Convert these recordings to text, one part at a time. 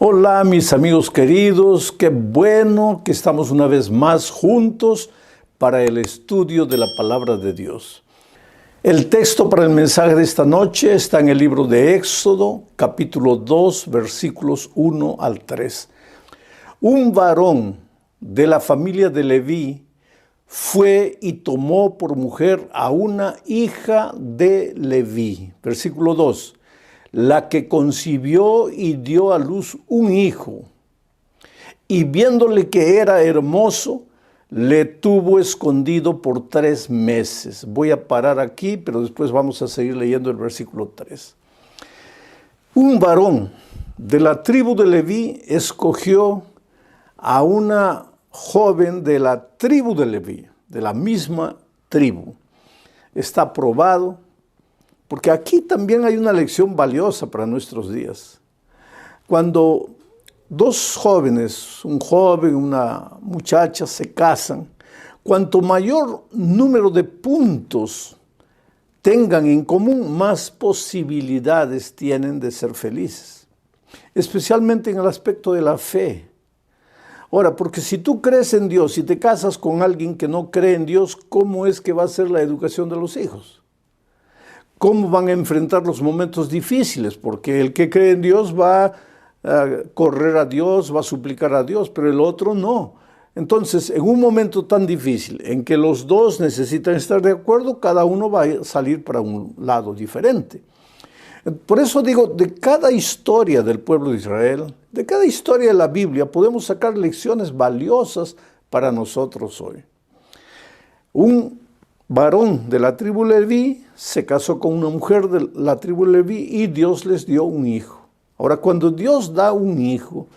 Hola mis amigos queridos, qué bueno que estamos una vez más juntos para el estudio de la palabra de Dios. El texto para el mensaje de esta noche está en el libro de Éxodo, capítulo 2, versículos 1 al 3. Un varón de la familia de Leví fue y tomó por mujer a una hija de Leví. Versículo 2. La que concibió y dio a luz un hijo, y viéndole que era hermoso, le tuvo escondido por 3 meses. Voy a parar aquí, pero después vamos a seguir leyendo el versículo 3. Un varón de la tribu de Leví escogió a una joven de la tribu de Leví, de la misma tribu. Está aprobado. Porque aquí también hay una lección valiosa para nuestros días. Cuando dos jóvenes, un joven y una muchacha, se casan, cuanto mayor número de puntos tengan en común, más posibilidades tienen de ser felices. Especialmente en el aspecto de la fe. Ahora, porque si tú crees en Dios y te casas con alguien que no cree en Dios, ¿cómo es que va a ser la educación de los hijos? ¿Cómo van a enfrentar los momentos difíciles? Porque el que cree en Dios va a correr a Dios, va a suplicar a Dios, pero el otro no. Entonces, en un momento tan difícil, en que los dos necesitan estar de acuerdo, cada uno va a salir para un lado diferente. Por eso digo, de cada historia del pueblo de Israel, de cada historia de la Biblia, podemos sacar lecciones valiosas para nosotros hoy. Un varón de la tribu Leví se casó con una mujer de la tribu Leví y Dios les dio un hijo. Ahora, cuando Dios da un hijo,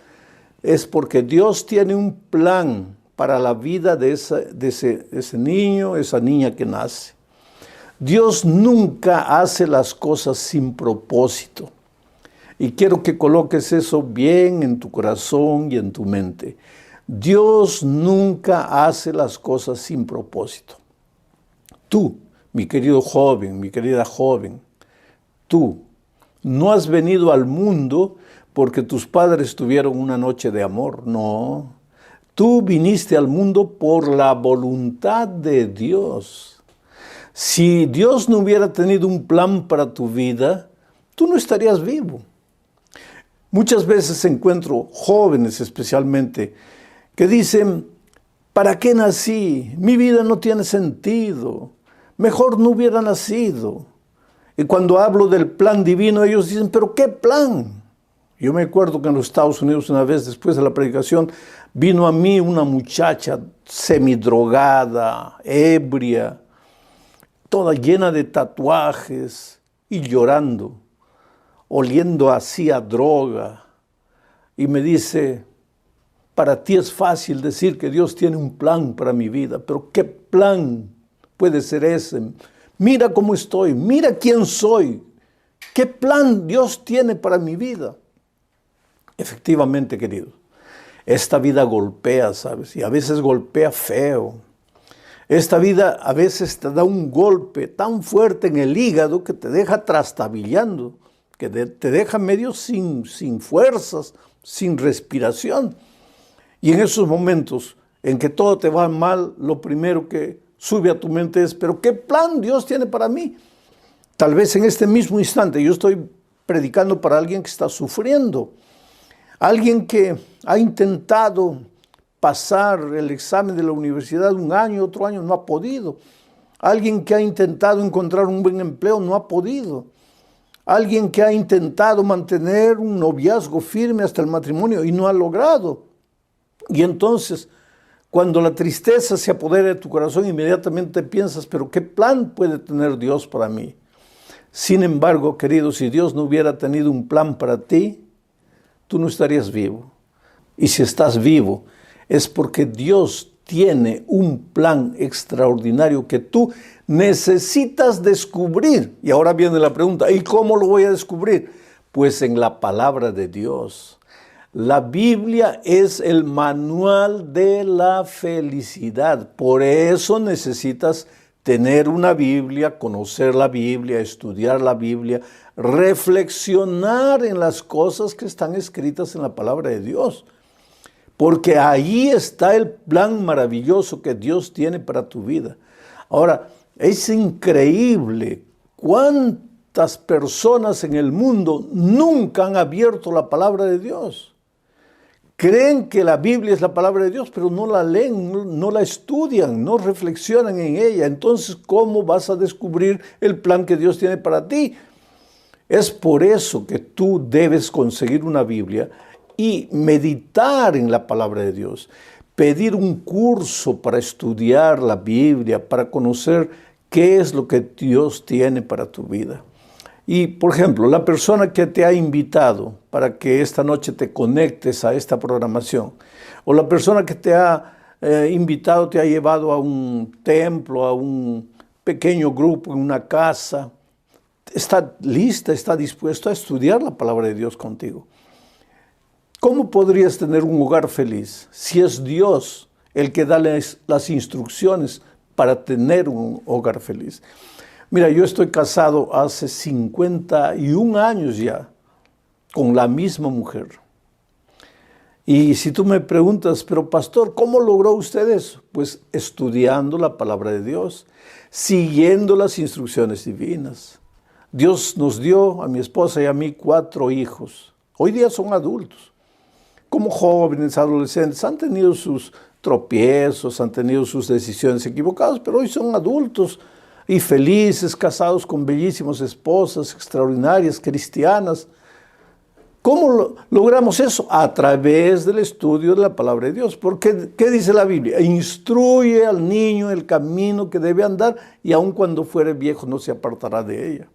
es porque Dios tiene un plan para la vida de ese niño, esa niña que nace. Dios nunca hace las cosas sin propósito. Y quiero que coloques eso bien en tu corazón y en tu mente. Dios nunca hace las cosas sin propósito. Tú, mi querido joven, mi querida joven, tú no has venido al mundo porque tus padres tuvieron una noche de amor, no. Tú viniste al mundo por la voluntad de Dios. Si Dios no hubiera tenido un plan para tu vida, tú no estarías vivo. Muchas veces encuentro jóvenes especialmente que dicen, ¿para qué nací? Mi vida no tiene sentido. Mejor no hubiera nacido. Y cuando hablo del plan divino, ellos dicen, ¿pero qué plan? Yo me acuerdo que en los Estados Unidos una vez, después de la predicación, vino a mí una muchacha semidrogada, ebria, toda llena de tatuajes y llorando, oliendo así a droga. Y me dice, para ti es fácil decir que Dios tiene un plan para mi vida, pero ¿qué plan puede ser ese? Mira cómo estoy, mira quién soy. ¿Qué plan Dios tiene para mi vida? Efectivamente, querido, esta vida golpea, ¿sabes? Y a veces golpea feo. Esta vida a veces te da un golpe tan fuerte en el hígado que te deja trastabillando, que te deja medio sin fuerzas, sin respiración. Y en esos momentos en que todo te va mal, lo primero que sube a tu mente es, ¿pero qué plan Dios tiene para mí? Tal vez en este mismo instante yo estoy predicando para alguien que está sufriendo, alguien que ha intentado pasar el examen de la universidad 1 año, otro año, no ha podido. Alguien que ha intentado encontrar un buen empleo, no ha podido. Alguien que ha intentado mantener un noviazgo firme hasta el matrimonio y no ha logrado. Y entonces, cuando la tristeza se apodera de tu corazón, inmediatamente piensas, ¿pero qué plan puede tener Dios para mí? Sin embargo, querido, si Dios no hubiera tenido un plan para ti, tú no estarías vivo. Y si estás vivo, es porque Dios tiene un plan extraordinario que tú necesitas descubrir. Y ahora viene la pregunta, ¿y cómo lo voy a descubrir? Pues en la palabra de Dios. La Biblia es el manual de la felicidad. Por eso necesitas tener una Biblia, conocer la Biblia, estudiar la Biblia, reflexionar en las cosas que están escritas en la palabra de Dios. Porque ahí está el plan maravilloso que Dios tiene para tu vida. Ahora, es increíble cuántas personas en el mundo nunca han abierto la palabra de Dios. Creen que la Biblia es la palabra de Dios, pero no la leen, no la estudian, no reflexionan en ella. Entonces, ¿cómo vas a descubrir el plan que Dios tiene para ti? Es por eso que tú debes conseguir una Biblia y meditar en la palabra de Dios. Pedir un curso para estudiar la Biblia, para conocer qué es lo que Dios tiene para tu vida. Y, por ejemplo, la persona que te ha invitado para que esta noche te conectes a esta programación, o la persona que te ha invitado, te ha llevado a un templo, a un pequeño grupo, en una casa, está lista, está dispuesto a estudiar la palabra de Dios contigo. ¿Cómo podrías tener un hogar feliz si es Dios el que da las instrucciones para tener un hogar feliz? Mira, yo estoy casado hace 51 años ya con la misma mujer. Y si tú me preguntas, pero pastor, ¿cómo logró usted eso? Pues estudiando la palabra de Dios, siguiendo las instrucciones divinas. Dios nos dio a mi esposa y a mí 4 hijos. Hoy día son adultos. Como jóvenes, adolescentes, han tenido sus tropiezos, han tenido sus decisiones equivocadas, pero hoy son adultos y felices, casados con bellísimas esposas, extraordinarias, cristianas. ¿Cómo logramos eso? A través del estudio de la palabra de Dios. Porque, ¿qué dice la Biblia? Instruye al niño el camino que debe andar y aun cuando fuere viejo no se apartará de ella.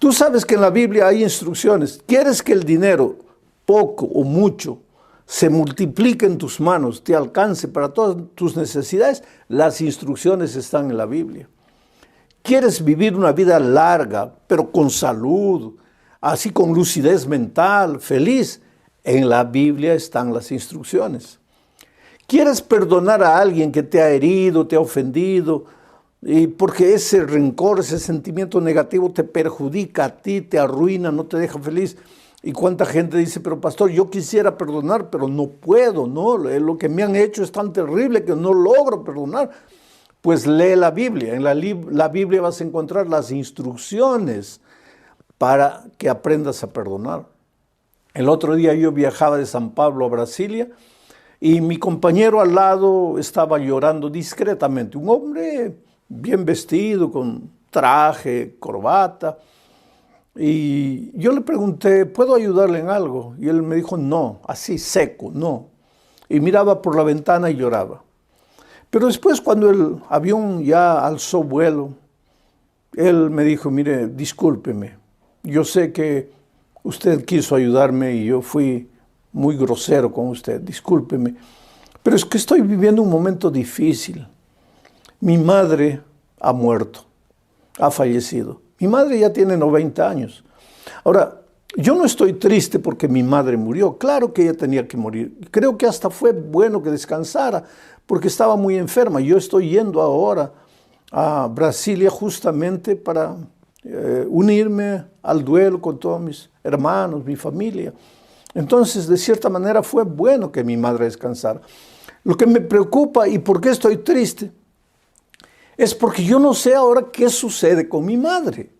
Tú sabes que en la Biblia hay instrucciones. ¿Quieres que el dinero, poco o mucho, se multiplique en tus manos, te alcance para todas tus necesidades? Las instrucciones están en la Biblia. ¿Quieres vivir una vida larga, pero con salud, así con lucidez mental, feliz? En la Biblia están las instrucciones. ¿Quieres perdonar a alguien que te ha herido, te ha ofendido? Y porque ese rencor, ese sentimiento negativo te perjudica a ti, te arruina, no te deja feliz. Y cuánta gente dice, pero pastor, yo quisiera perdonar, pero no puedo, ¿no? Lo que me han hecho es tan terrible que no logro perdonar. Pues lee la Biblia. En la Biblia vas a encontrar las instrucciones para que aprendas a perdonar. El otro día yo viajaba de San Pablo a Brasilia y mi compañero al lado estaba llorando discretamente. Un hombre bien vestido, con traje, corbata. Y yo le pregunté, ¿puedo ayudarle en algo? Y él me dijo, no, así seco, no. Y miraba por la ventana y lloraba. Pero después, cuando el avión ya alzó vuelo, él me dijo, mire, discúlpeme, yo sé que usted quiso ayudarme y yo fui muy grosero con usted, discúlpeme, pero es que estoy viviendo un momento difícil. Mi madre ha muerto, ha fallecido. Mi madre ya tiene 90 años. Ahora, yo no estoy triste porque mi madre murió. Claro que ella tenía que morir. Creo que hasta fue bueno que descansara porque estaba muy enferma. Yo estoy yendo ahora a Brasilia justamente para unirme al duelo con todos mis hermanos, mi familia. Entonces, de cierta manera, fue bueno que mi madre descansara. Lo que me preocupa y por qué estoy triste es porque yo no sé ahora qué sucede con mi madre.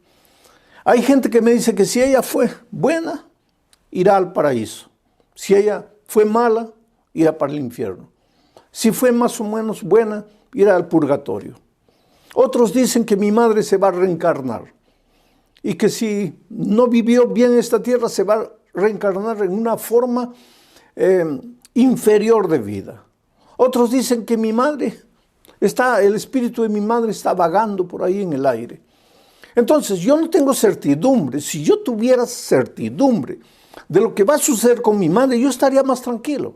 Hay gente que me dice que si ella fue buena, irá al paraíso. Si ella fue mala, irá para el infierno. Si fue más o menos buena, irá al purgatorio. Otros dicen que mi madre se va a reencarnar y que si no vivió bien esta tierra, se va a reencarnar en una forma inferior de vida. Otros dicen que mi madre el espíritu de mi madre está vagando por ahí en el aire. Entonces, yo no tengo certidumbre. Si yo tuviera certidumbre de lo que va a suceder con mi madre, yo estaría más tranquilo.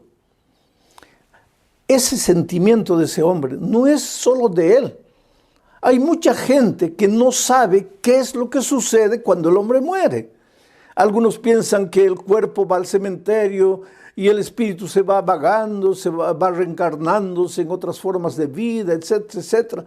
Ese sentimiento de ese hombre no es solo de él. Hay mucha gente que no sabe qué es lo que sucede cuando el hombre muere. Algunos piensan que el cuerpo va al cementerio y el espíritu se va vagando, va reencarnándose en otras formas de vida, etcétera, etcétera.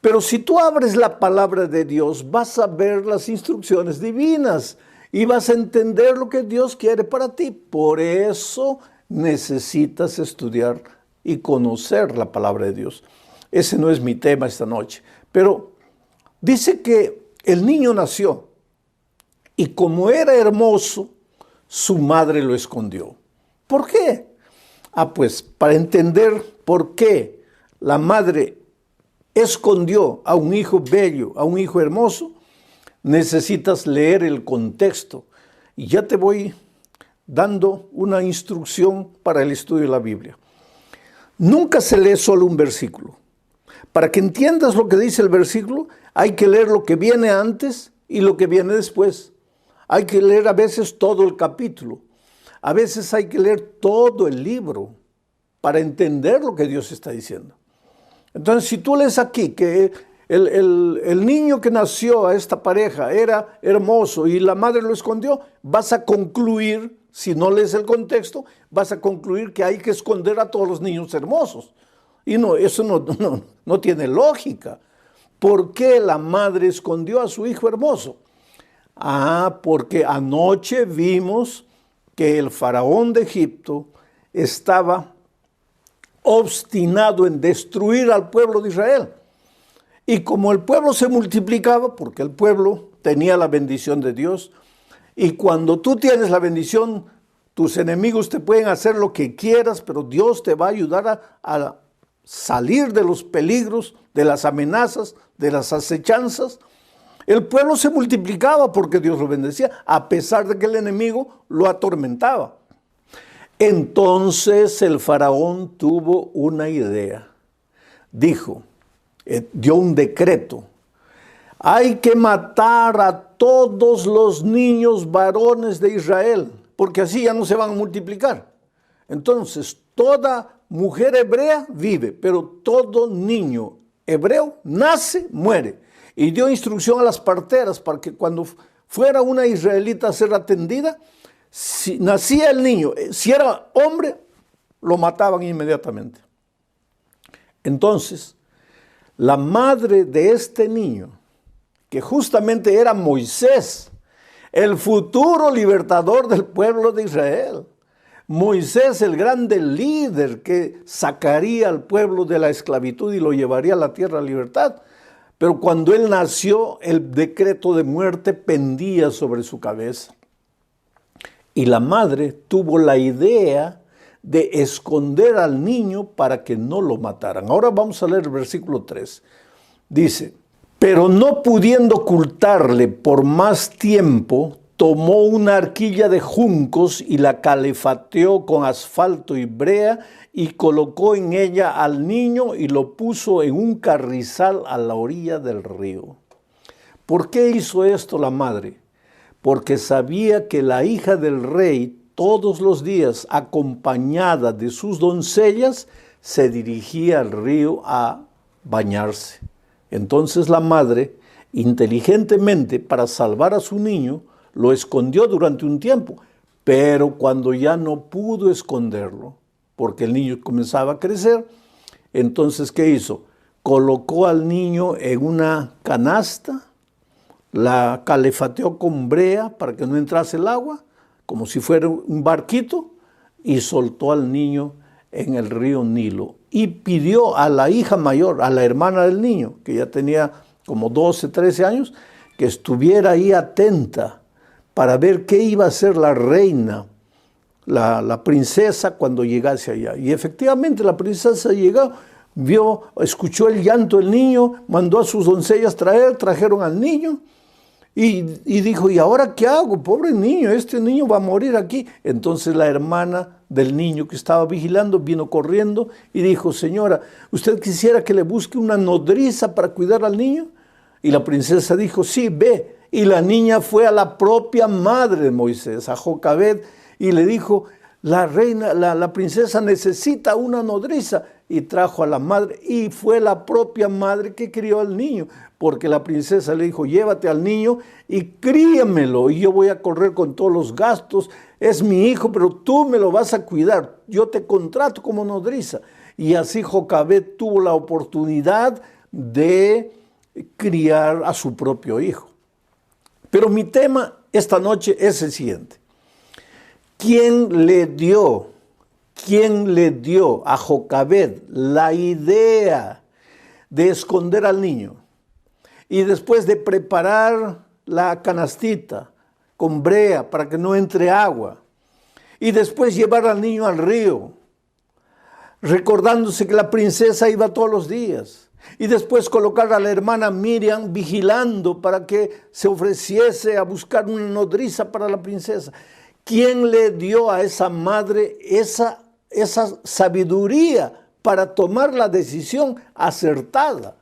Pero si tú abres la palabra de Dios, vas a ver las instrucciones divinas y vas a entender lo que Dios quiere para ti. Por eso necesitas estudiar y conocer la palabra de Dios. Ese no es mi tema esta noche, pero dice que el niño nació y como era hermoso, su madre lo escondió. ¿Por qué? Pues para entender por qué la madre escondió a un hijo bello, a un hijo hermoso, necesitas leer el contexto. Y ya te voy dando una instrucción para el estudio de la Biblia. Nunca se lee solo un versículo. Para que entiendas lo que dice el versículo, hay que leer lo que viene antes y lo que viene después. Hay que leer a veces todo el capítulo. A veces hay que leer todo el libro para entender lo que Dios está diciendo. Entonces, si tú lees aquí que el niño que nació a esta pareja era hermoso y la madre lo escondió, vas a concluir, si no lees el contexto, vas a concluir que hay que esconder a todos los niños hermosos. Y no, eso no tiene lógica. ¿Por qué la madre escondió a su hijo hermoso? Porque anoche vimos que el faraón de Egipto estaba obstinado en destruir al pueblo de Israel. Y como el pueblo se multiplicaba, porque el pueblo tenía la bendición de Dios, y cuando tú tienes la bendición, tus enemigos te pueden hacer lo que quieras, pero Dios te va a ayudar a salir de los peligros, de las amenazas, de las acechanzas. El pueblo se multiplicaba porque Dios lo bendecía, a pesar de que el enemigo lo atormentaba. Entonces el faraón tuvo una idea. Dijo, dio un decreto. Hay que matar a todos los niños varones de Israel, porque así ya no se van a multiplicar. Entonces, toda mujer hebrea vive, pero todo niño hebreo nace, muere. Y dio instrucción a las parteras para que cuando fuera una israelita a ser atendida, si nacía el niño, si era hombre, lo mataban inmediatamente. Entonces, la madre de este niño, que justamente era Moisés, el futuro libertador del pueblo de Israel, Moisés, el grande líder que sacaría al pueblo de la esclavitud y lo llevaría a la tierra de libertad. Pero cuando él nació, el decreto de muerte pendía sobre su cabeza. Y la madre tuvo la idea de esconder al niño para que no lo mataran. Ahora vamos a leer el versículo 3. Dice, pero no pudiendo ocultarle por más tiempo, tomó una arquilla de juncos y la calefateó con asfalto y brea y colocó en ella al niño y lo puso en un carrizal a la orilla del río. ¿Por qué hizo esto la madre? Porque sabía que la hija del rey todos los días, acompañada de sus doncellas, se dirigía al río a bañarse. Entonces la madre, inteligentemente, para salvar a su niño, lo escondió durante un tiempo, pero cuando ya no pudo esconderlo, porque el niño comenzaba a crecer, entonces, ¿qué hizo? Colocó al niño en una canasta, la calefateó con brea para que no entrase el agua, como si fuera un barquito, y soltó al niño en el río Nilo. Y pidió a la hija mayor, a la hermana del niño, que ya tenía como 12, 13 años, que estuviera ahí atenta para ver qué iba a hacer la reina, la princesa, cuando llegase allá. Y efectivamente la princesa llegó, escuchó el llanto del niño, mandó a sus doncellas trajeron al niño y dijo, ¿y ahora qué hago? Pobre niño, este niño va a morir aquí. Entonces la hermana del niño que estaba vigilando vino corriendo y dijo, señora, ¿usted quisiera que le busque una nodriza para cuidar al niño? Y la princesa dijo, sí, ve. Y la niña fue a la propia madre de Moisés, a Jocabed, y le dijo, la reina, la princesa necesita una nodriza. Y trajo a la madre, y fue la propia madre que crió al niño, porque la princesa le dijo, llévate al niño y críamelo, y yo voy a correr con todos los gastos, es mi hijo, pero tú me lo vas a cuidar, yo te contrato como nodriza. Y así Jocabed tuvo la oportunidad de criar a su propio hijo. Pero mi tema esta noche es el siguiente. ¿Quién le dio a Jocabed la idea de esconder al niño y después de preparar la canastita con brea para que no entre agua y después llevar al niño al río, recordándose que la princesa iba todos los días, y después colocar a la hermana Miriam vigilando para que se ofreciese a buscar una nodriza para la princesa? ¿Quién le dio a esa madre esa sabiduría para tomar la decisión acertada?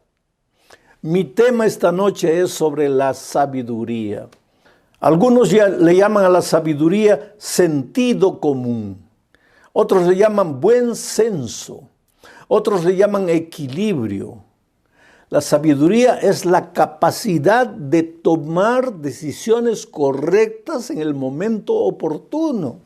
Mi tema esta noche es sobre la sabiduría. Algunos ya le llaman a la sabiduría sentido común. Otros le llaman buen senso. Otros le llaman equilibrio. La sabiduría es la capacidad de tomar decisiones correctas en el momento oportuno.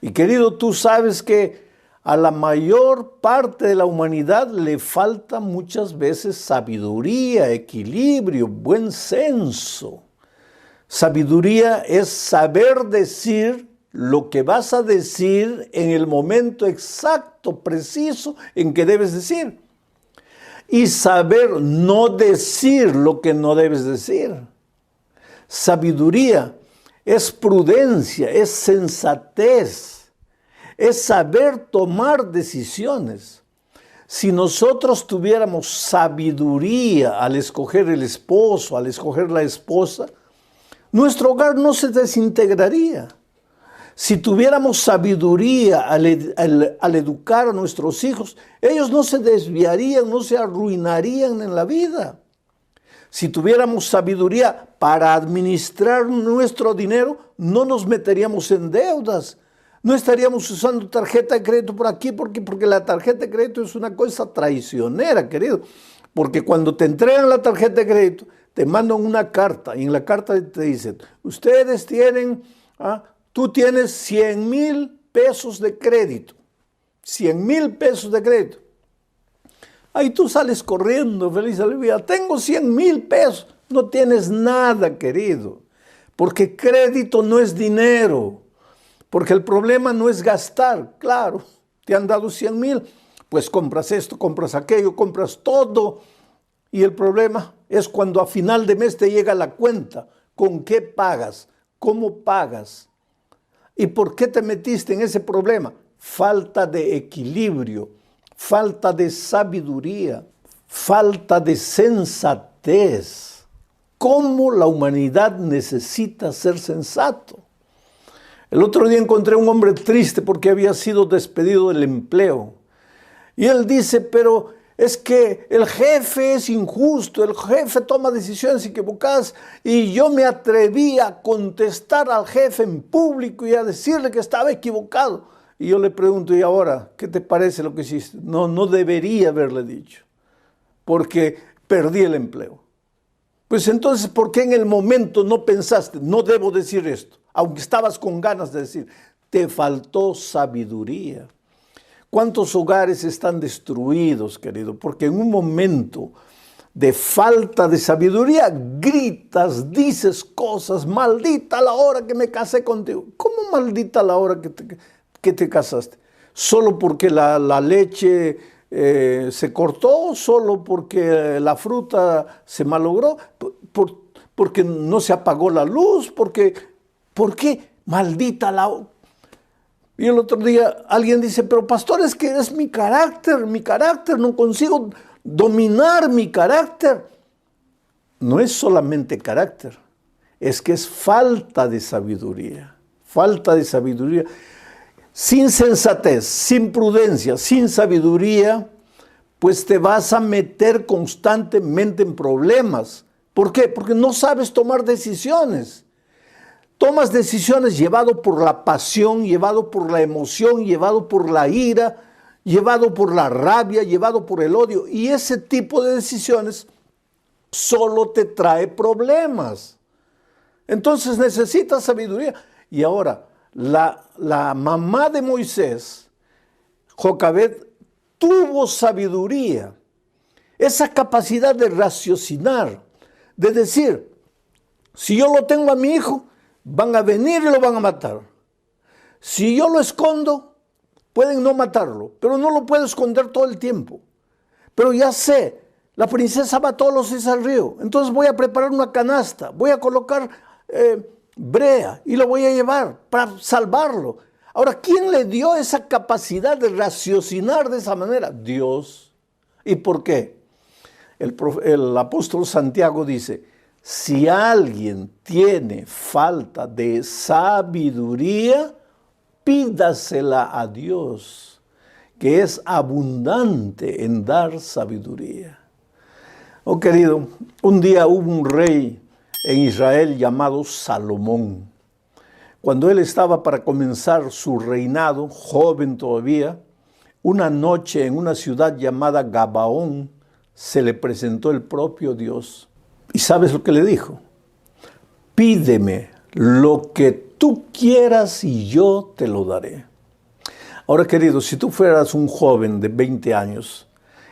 Y querido, tú sabes que a la mayor parte de la humanidad le falta muchas veces sabiduría, equilibrio, buen senso. Sabiduría es saber decir lo que vas a decir en el momento exacto, preciso, en que debes decir. Y saber no decir lo que no debes decir. Sabiduría es prudencia, es sensatez, es saber tomar decisiones. Si nosotros tuviéramos sabiduría al escoger el esposo, al escoger la esposa, nuestro hogar no se desintegraría. Si tuviéramos sabiduría al educar a nuestros hijos, ellos no se desviarían, no se arruinarían en la vida. Si tuviéramos sabiduría para administrar nuestro dinero, no nos meteríamos en deudas. No estaríamos usando tarjeta de crédito por aquí, porque la tarjeta de crédito es una cosa traicionera, querido. Porque cuando te entregan la tarjeta de crédito, te mandan una carta y en la carta te dicen, ustedes tienen... Tú tienes 100,000 pesos de crédito, 100,000 pesos de crédito. Ahí tú sales corriendo, feliz de la vida, tengo 100,000 pesos. No tienes nada, querido, porque crédito no es dinero, porque el problema no es gastar. Claro, te han dado 100,000, pues compras esto, compras aquello, compras todo. Y el problema es cuando a final de mes te llega la cuenta. ¿Con qué pagas? ¿Cómo pagas? ¿Y por qué te metiste en ese problema? Falta de equilibrio, falta de sabiduría, falta de sensatez. ¿Cómo la humanidad necesita ser sensato? El otro día encontré a un hombre triste porque había sido despedido del empleo. Y él dice, pero es que el jefe es injusto, el jefe toma decisiones equivocadas y yo me atreví a contestar al jefe en público y a decirle que estaba equivocado. Y yo le pregunto, ¿y ahora qué te parece lo que hiciste? No debería haberle dicho, porque perdí el empleo. Pues entonces, ¿por qué en el momento no pensaste, no debo decir esto? Aunque estabas con ganas de decir, te faltó sabiduría. ¿Cuántos hogares están destruidos, querido? Porque en un momento de falta de sabiduría gritas, dices cosas, maldita la hora que me casé contigo. ¿Cómo maldita la hora que te casaste? ¿Solo porque la leche se cortó? ¿Solo porque la fruta se malogró? ¿Porque no se apagó la luz? ¿Por qué? Maldita la hora. Y el otro día alguien dice, pero pastor, es que es mi carácter, no consigo dominar mi carácter. No es solamente carácter, es que es falta de sabiduría, Sin sensatez, sin prudencia, sin sabiduría, pues te vas a meter constantemente en problemas. ¿Por qué? Porque no sabes tomar decisiones. Tomas decisiones llevado por la pasión, llevado por la emoción, llevado por la ira, llevado por la rabia, llevado por el odio. Y ese tipo de decisiones solo te trae problemas. Entonces necesitas sabiduría. Y ahora, la mamá de Moisés, Jocabed, tuvo sabiduría. esa capacidad de raciocinar, de decir, si yo lo tengo a mi hijo, van a venir y lo van a matar. Si yo lo escondo, pueden no matarlo, pero no lo puedo esconder todo el tiempo. Pero ya sé, la princesa va todos los días al río, entonces voy a preparar una canasta, voy a colocar brea y lo voy a llevar para salvarlo. Ahora, ¿quién le dio esa capacidad de raciocinar de esa manera? Dios. ¿Y por qué? El apóstol Santiago dice, si alguien tiene falta de sabiduría, pídasela a Dios, que es abundante en dar sabiduría. Oh querido, un día hubo un rey en Israel llamado Salomón. Cuando él estaba para comenzar su reinado, joven todavía, una noche en una ciudad llamada Gabaón, se le presentó el propio Dios. ¿Y sabes lo que le dijo? Pídeme lo que tú quieras y yo te lo daré. Ahora, querido, si tú fueras un joven de 20 años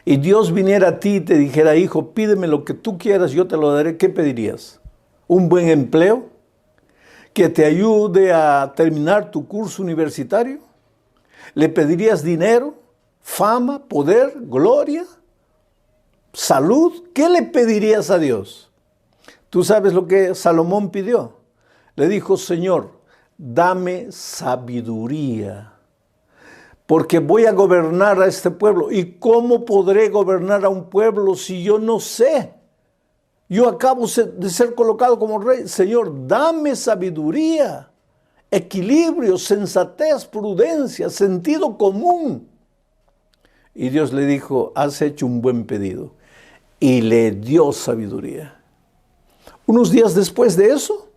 y Dios viniera a ti y te dijera, hijo, pídeme lo que tú quieras, yo te lo daré, ¿qué pedirías? ¿Un buen empleo? ¿Que te ayude a terminar tu curso universitario? ¿Le pedirías dinero, fama, poder, gloria, salud? ¿Qué le pedirías a Dios? ¿Tú sabes lo que Salomón pidió? Le dijo, Señor, dame sabiduría, porque voy a gobernar a este pueblo. ¿Y cómo podré gobernar a un pueblo si yo no sé? Yo acabo de ser colocado como rey. Señor, dame sabiduría, equilibrio, sensatez, prudencia, sentido común. Y Dios le dijo, has hecho un buen pedido. Y le dio sabiduría. Unos días después de eso,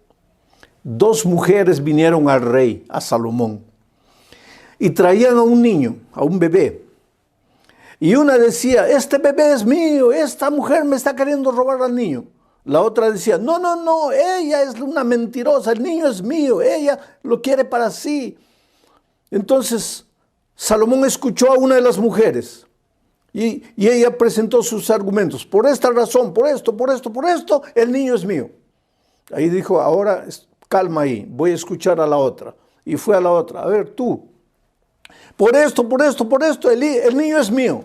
2 mujeres vinieron al rey, a Salomón, y traían a un niño, a un bebé. Y una decía, este bebé es mío, esta mujer me está queriendo robar al niño. La otra decía, no, no, no, ella es una mentirosa, el niño es mío, ella lo quiere para sí. Entonces, Salomón escuchó a una de las mujeres y ella presentó sus argumentos. Por esta razón, por esto, el niño es mío. Ahí dijo, ahora calma ahí, voy a escuchar a la otra. Y fue a la otra, a ver tú, por esto, el niño es mío.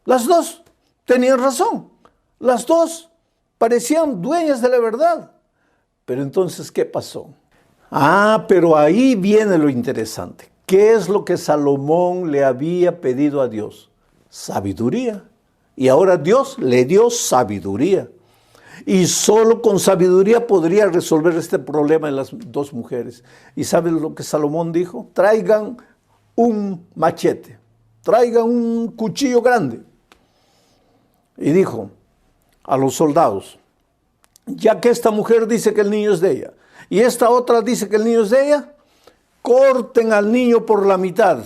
Las dos tenían razón, las dos parecían dueñas de la verdad. Pero entonces, ¿qué pasó? Pero ahí viene lo interesante. ¿Qué es lo que Salomón le había pedido a Dios? Sabiduría. Y ahora Dios le dio sabiduría. Y solo con sabiduría podría resolver este problema de las 2 mujeres. ¿Y sabes lo que Salomón dijo? Traigan un machete, traigan un cuchillo grande. Y dijo a los soldados, ya que esta mujer dice que el niño es de ella, y esta otra dice que el niño es de ella, corten al niño por la mitad.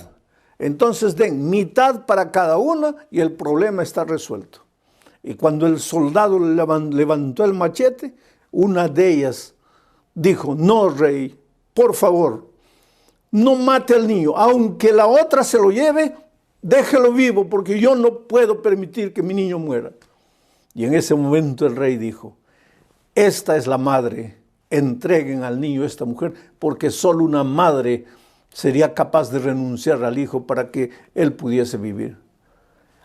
Entonces den mitad para cada una y el problema está resuelto. Y cuando el soldado levantó el machete, una de ellas dijo, no, rey, por favor, no mate al niño, aunque la otra se lo lleve, déjelo vivo, porque yo no puedo permitir que mi niño muera. Y en ese momento el rey dijo, esta es la madre, entreguen al niño a esta mujer, porque solo una madre sería capaz de renunciar al hijo para que él pudiese vivir.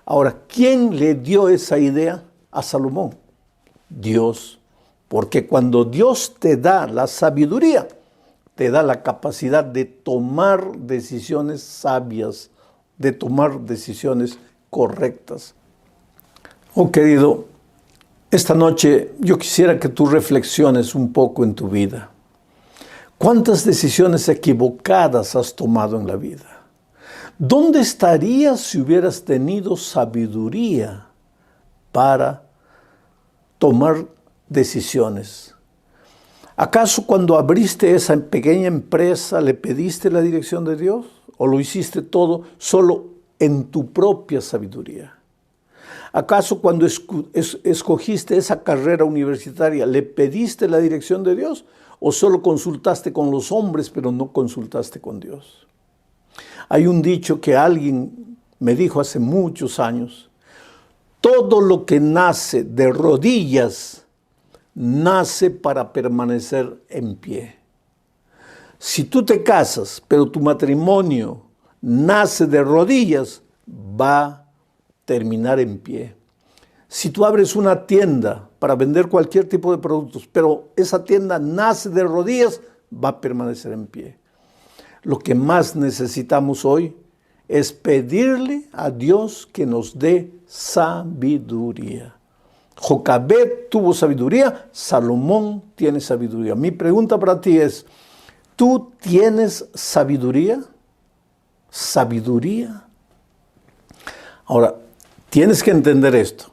Ahora, ¿quién le dio esa idea a Salomón? Dios, porque cuando Dios te da la sabiduría, te da la capacidad de tomar decisiones sabias, de tomar decisiones correctas. Oh querido, esta noche yo quisiera que tú reflexiones un poco en tu vida. ¿Cuántas decisiones equivocadas has tomado en la vida? ¿Dónde estarías si hubieras tenido sabiduría para tomar decisiones? ¿Acaso cuando abriste esa pequeña empresa le pediste la dirección de Dios? ¿O lo hiciste todo solo en tu propia sabiduría? ¿Acaso cuando escogiste esa carrera universitaria le pediste la dirección de Dios? ¿O solo consultaste con los hombres pero no consultaste con Dios? Hay un dicho que alguien me dijo hace muchos años. Todo lo que nace de rodillas, nace para permanecer en pie. Si tú te casas, pero tu matrimonio nace de rodillas, va a terminar en pie. Si tú abres una tienda para vender cualquier tipo de productos, pero esa tienda nace de rodillas, va a permanecer en pie. Lo que más necesitamos hoy es pedirle a Dios que nos dé sabiduría. Jocabed tuvo sabiduría, Salomón tiene sabiduría. Mi pregunta para ti es, ¿tú tienes sabiduría? ¿Sabiduría? Ahora, tienes que entender esto,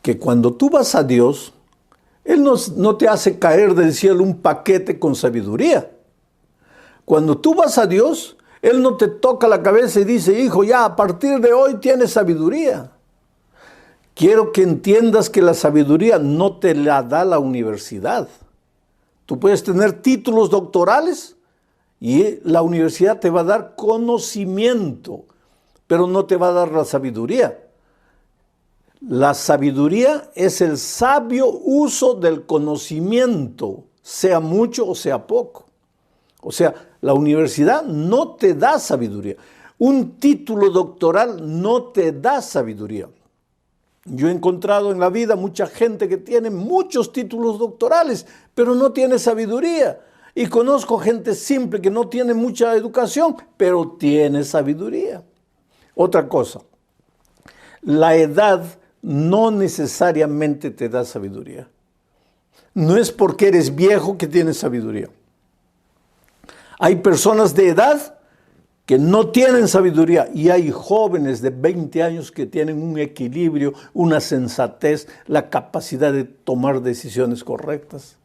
que cuando tú vas a Dios, Él no te hace caer del cielo un paquete con sabiduría. Cuando tú vas a Dios, Él no te toca la cabeza y dice, hijo, ya a partir de hoy tienes sabiduría. Quiero que entiendas que la sabiduría no te la da la universidad. Tú puedes tener títulos doctorales y la universidad te va a dar conocimiento, pero no te va a dar la sabiduría. La sabiduría es el sabio uso del conocimiento, sea mucho o sea poco. O sea, la universidad no te da sabiduría. Un título doctoral no te da sabiduría. Yo he encontrado en la vida mucha gente que tiene muchos títulos doctorales, pero no tiene sabiduría. Y conozco gente simple que no tiene mucha educación, pero tiene sabiduría. Otra cosa, la edad no necesariamente te da sabiduría. No es porque eres viejo que tienes sabiduría. Hay personas de edad que no tienen sabiduría y hay jóvenes de 20 años que tienen un equilibrio, una sensatez, la capacidad de tomar decisiones correctas.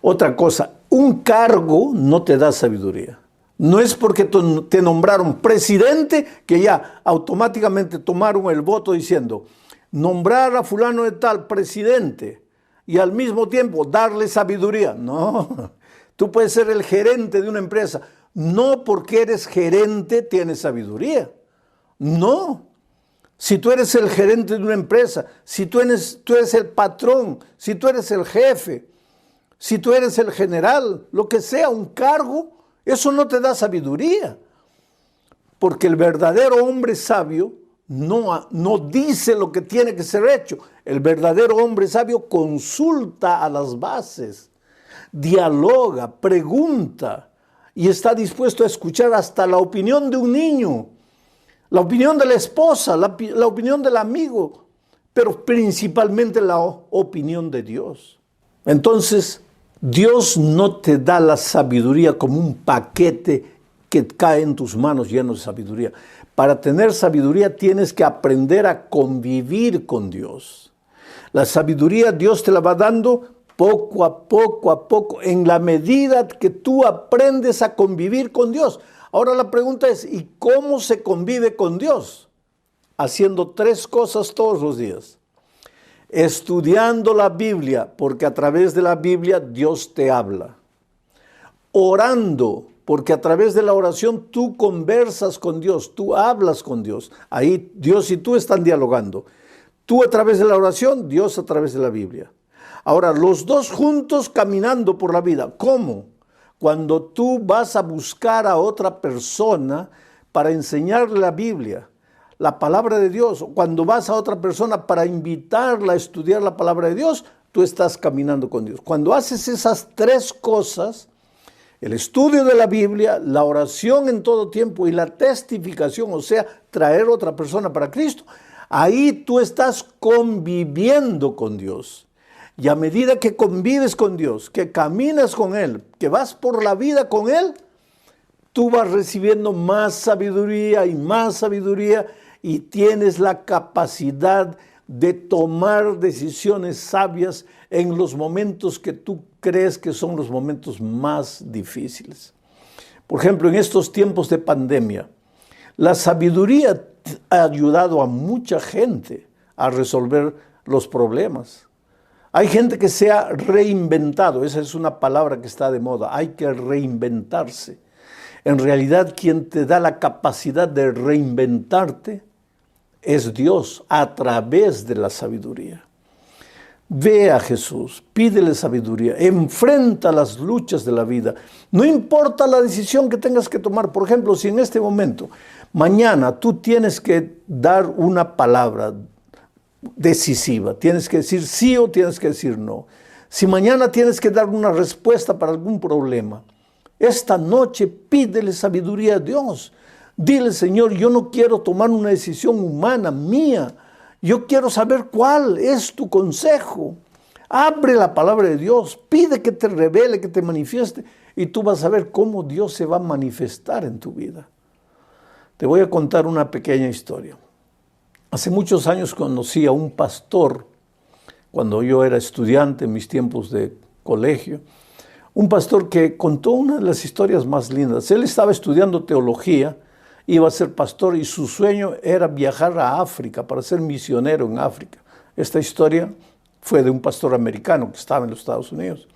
Otra cosa, un cargo no te da sabiduría. No es porque te nombraron presidente que ya automáticamente tomaron el voto diciendo nombrar a fulano de tal presidente y al mismo tiempo darle sabiduría. No, tú puedes ser el gerente de una empresa. No porque eres gerente tienes sabiduría. No. Si tú eres el gerente de una empresa, si tú eres el patrón, si tú eres el jefe, si tú eres el general, lo que sea, un cargo, eso no te da sabiduría. Porque el verdadero hombre sabio no dice lo que tiene que ser hecho. El verdadero hombre sabio consulta a las bases, dialoga, pregunta y está dispuesto a escuchar hasta la opinión de un niño, la opinión de la esposa, la opinión del amigo, pero principalmente la opinión de Dios. Entonces, Dios no te da la sabiduría como un paquete que cae en tus manos lleno de sabiduría. Para tener sabiduría tienes que aprender a convivir con Dios. La sabiduría Dios te la va dando poco a poco, en la medida que tú aprendes a convivir con Dios. Ahora la pregunta es, ¿y cómo se convive con Dios? Haciendo 3 cosas todos los días. Estudiando la Biblia, porque a través de la Biblia Dios te habla. Orando, porque a través de la oración tú conversas con Dios, tú hablas con Dios. Ahí Dios y tú están dialogando. Tú a través de la oración, Dios a través de la Biblia. Ahora, los dos juntos caminando por la vida. ¿Cómo? Cuando tú vas a buscar a otra persona para enseñarle la Biblia, la palabra de Dios, cuando vas a otra persona para invitarla a estudiar la palabra de Dios, tú estás caminando con Dios. Cuando haces esas 3 cosas, el estudio de la Biblia, la oración en todo tiempo y la testificación, o sea, traer a otra persona para Cristo, ahí tú estás conviviendo con Dios. Y a medida que convives con Dios, que caminas con Él, que vas por la vida con Él, tú vas recibiendo más sabiduría y tienes la capacidad de tomar decisiones sabias en los momentos que tú crees que son los momentos más difíciles. Por ejemplo, en estos tiempos de pandemia, la sabiduría ha ayudado a mucha gente a resolver los problemas. Hay gente que se ha reinventado, esa es una palabra que está de moda, hay que reinventarse. En realidad, quien te da la capacidad de reinventarte es Dios a través de la sabiduría. Ve a Jesús, pídele sabiduría, enfrenta las luchas de la vida. No importa la decisión que tengas que tomar. Por ejemplo, si en este momento, mañana tú tienes que dar una palabra decisiva, tienes que decir sí o tienes que decir no. Si mañana tienes que dar una respuesta para algún problema, esta noche pídele sabiduría a Dios. Dile, Señor, yo no quiero tomar una decisión humana mía. Yo quiero saber cuál es tu consejo. Abre la palabra de Dios, pide que te revele, que te manifieste, y tú vas a ver cómo Dios se va a manifestar en tu vida. Te voy a contar una pequeña historia. Hace muchos años conocí a un pastor, cuando yo era estudiante en mis tiempos de colegio, un pastor que contó una de las historias más lindas. Él estaba estudiando teología, iba a ser pastor y su sueño era viajar a África para ser misionero en África. Esta historia fue de un pastor americano que estaba en los Estados Unidos.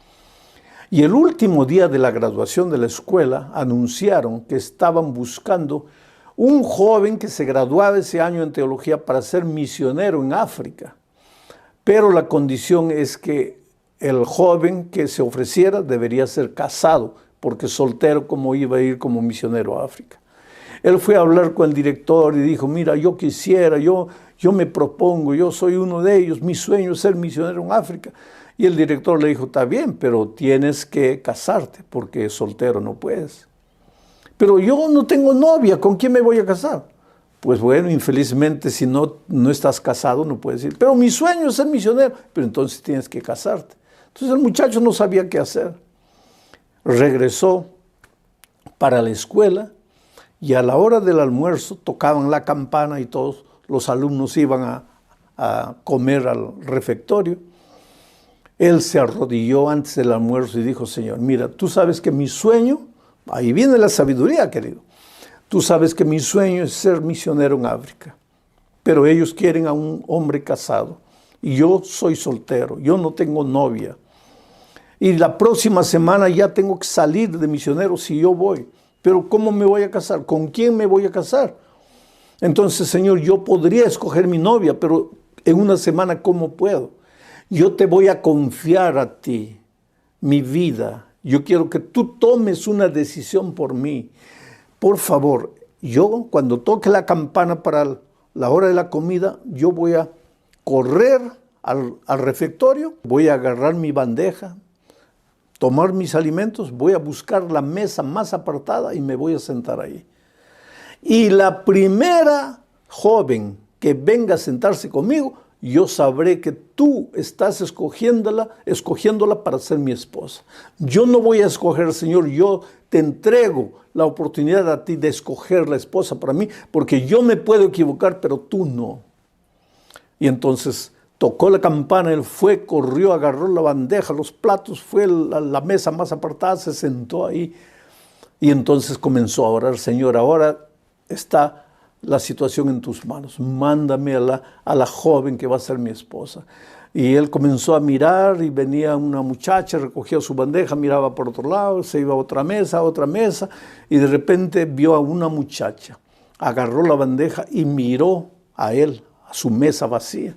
Y el último día de la graduación de la escuela anunciaron que estaban buscando un joven que se graduaba ese año en teología para ser misionero en África. Pero la condición es que el joven que se ofreciera debería ser casado, porque soltero como iba a ir como misionero a África. Él fue a hablar con el director y dijo, mira, yo quisiera, yo me propongo, yo soy uno de ellos, mi sueño es ser misionero en África. Y el director le dijo, está bien, pero tienes que casarte, porque soltero no puedes. Pero yo no tengo novia, ¿con quién me voy a casar? Pues bueno, infelizmente, si no estás casado, no puedes ir. Pero mi sueño es ser misionero, pero entonces tienes que casarte. Entonces el muchacho no sabía qué hacer. Regresó para la escuela, y a la hora del almuerzo tocaban la campana y todos los alumnos iban a comer al refectorio. Él se arrodilló antes del almuerzo y dijo, Señor, mira, tú sabes que mi sueño, ahí viene la sabiduría, querido. Tú sabes que mi sueño es ser misionero en África, pero ellos quieren a un hombre casado y yo soy soltero, yo no tengo novia. Y la próxima semana ya tengo que salir de misionero si yo voy. Pero ¿cómo me voy a casar? ¿Con quién me voy a casar? Entonces, Señor, yo podría escoger mi novia, pero en una semana, ¿cómo puedo? Yo te voy a confiar a ti, mi vida. Yo quiero que tú tomes una decisión por mí. Por favor, yo cuando toque la campana para la hora de la comida, yo voy a correr al refectorio, voy a agarrar mi bandeja, tomar mis alimentos, voy a buscar la mesa más apartada y me voy a sentar ahí. Y la primera joven que venga a sentarse conmigo, yo sabré que tú estás escogiéndola para ser mi esposa. Yo no voy a escoger, Señor, yo te entrego la oportunidad a ti de escoger la esposa para mí, porque yo me puedo equivocar, pero tú no. Y entonces tocó la campana, él fue, corrió, agarró la bandeja, los platos, fue a la mesa más apartada, se sentó ahí y entonces comenzó a orar, Señor, ahora está la situación en tus manos, mándame a la joven que va a ser mi esposa. Y él comenzó a mirar y venía una muchacha, recogía su bandeja, miraba por otro lado, se iba a otra mesa y de repente vio a una muchacha, agarró la bandeja y miró a él, a su mesa vacía.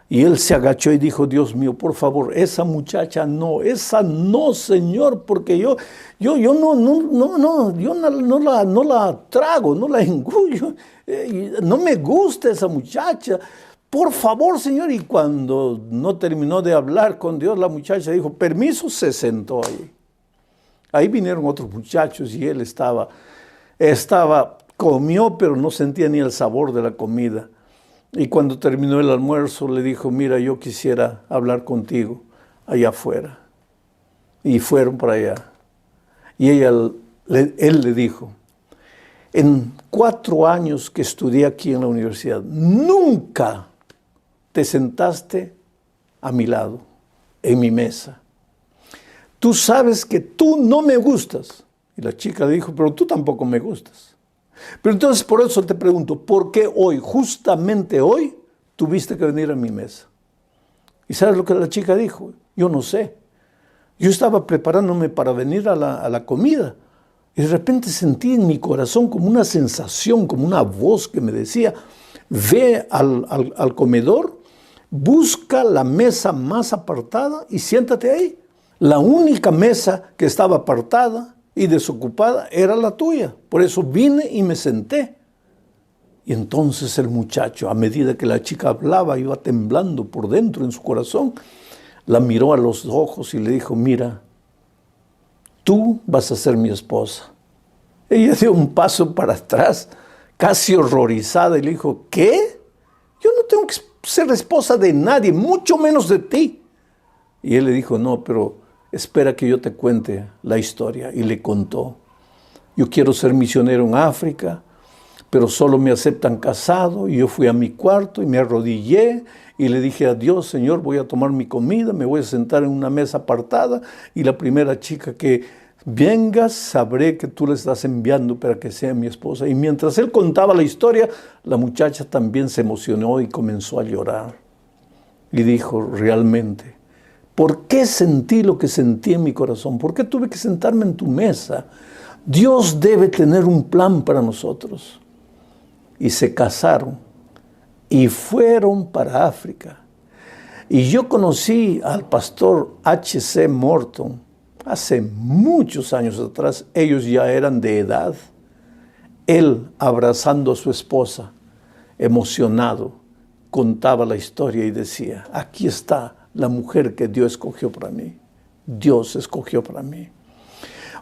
Y él se agachó y dijo, Dios mío, por favor, esa muchacha no, Señor, porque yo no la trago, no la engullo, no me gusta esa muchacha. Por favor, Señor. Y cuando no terminó de hablar con Dios, la muchacha dijo, permiso, se sentó ahí. Ahí vinieron otros muchachos y él comió, pero no sentía ni el sabor de la comida. Y cuando terminó el almuerzo le dijo, mira, yo quisiera hablar contigo allá afuera. Y fueron para allá. Y él le dijo, en 4 años que estudié aquí en la universidad, nunca te sentaste a mi lado, en mi mesa. Tú sabes que tú no me gustas. Y la chica le dijo, pero tú tampoco me gustas. Pero entonces por eso te pregunto, ¿por qué hoy, justamente hoy, tuviste que venir a mi mesa? ¿Y sabes lo que la chica dijo? Yo no sé. Yo estaba preparándome para venir a la comida y de repente sentí en mi corazón como una sensación, como una voz que me decía, ve al comedor, busca la mesa más apartada y siéntate ahí. La única mesa que estaba apartada y desocupada era la tuya. Por eso vine y me senté. Y entonces el muchacho, a medida que la chica hablaba, iba temblando por dentro en su corazón, la miró a los ojos y le dijo, mira, tú vas a ser mi esposa. Ella dio un paso para atrás, casi horrorizada, y le dijo, ¿qué? Yo no tengo que ser esposa de nadie, mucho menos de ti. Y él le dijo, no, pero espera que yo te cuente la historia. Y le contó, yo quiero ser misionero en África, pero solo me aceptan casado. Y yo fui a mi cuarto y me arrodillé y le dije a Dios, Señor, voy a tomar mi comida, me voy a sentar en una mesa apartada y la primera chica que venga, sabré que tú la estás enviando para que sea mi esposa. Y mientras él contaba la historia, la muchacha también se emocionó y comenzó a llorar. Y dijo, realmente, ¿por qué sentí lo que sentí en mi corazón? ¿Por qué tuve que sentarme en tu mesa? Dios debe tener un plan para nosotros. Y se casaron y fueron para África. Y yo conocí al pastor H.C. Morton hace muchos años atrás. Ellos ya eran de edad. Él, abrazando a su esposa, emocionado, contaba la historia y decía, aquí está la mujer que Dios escogió para mí. Dios escogió para mí.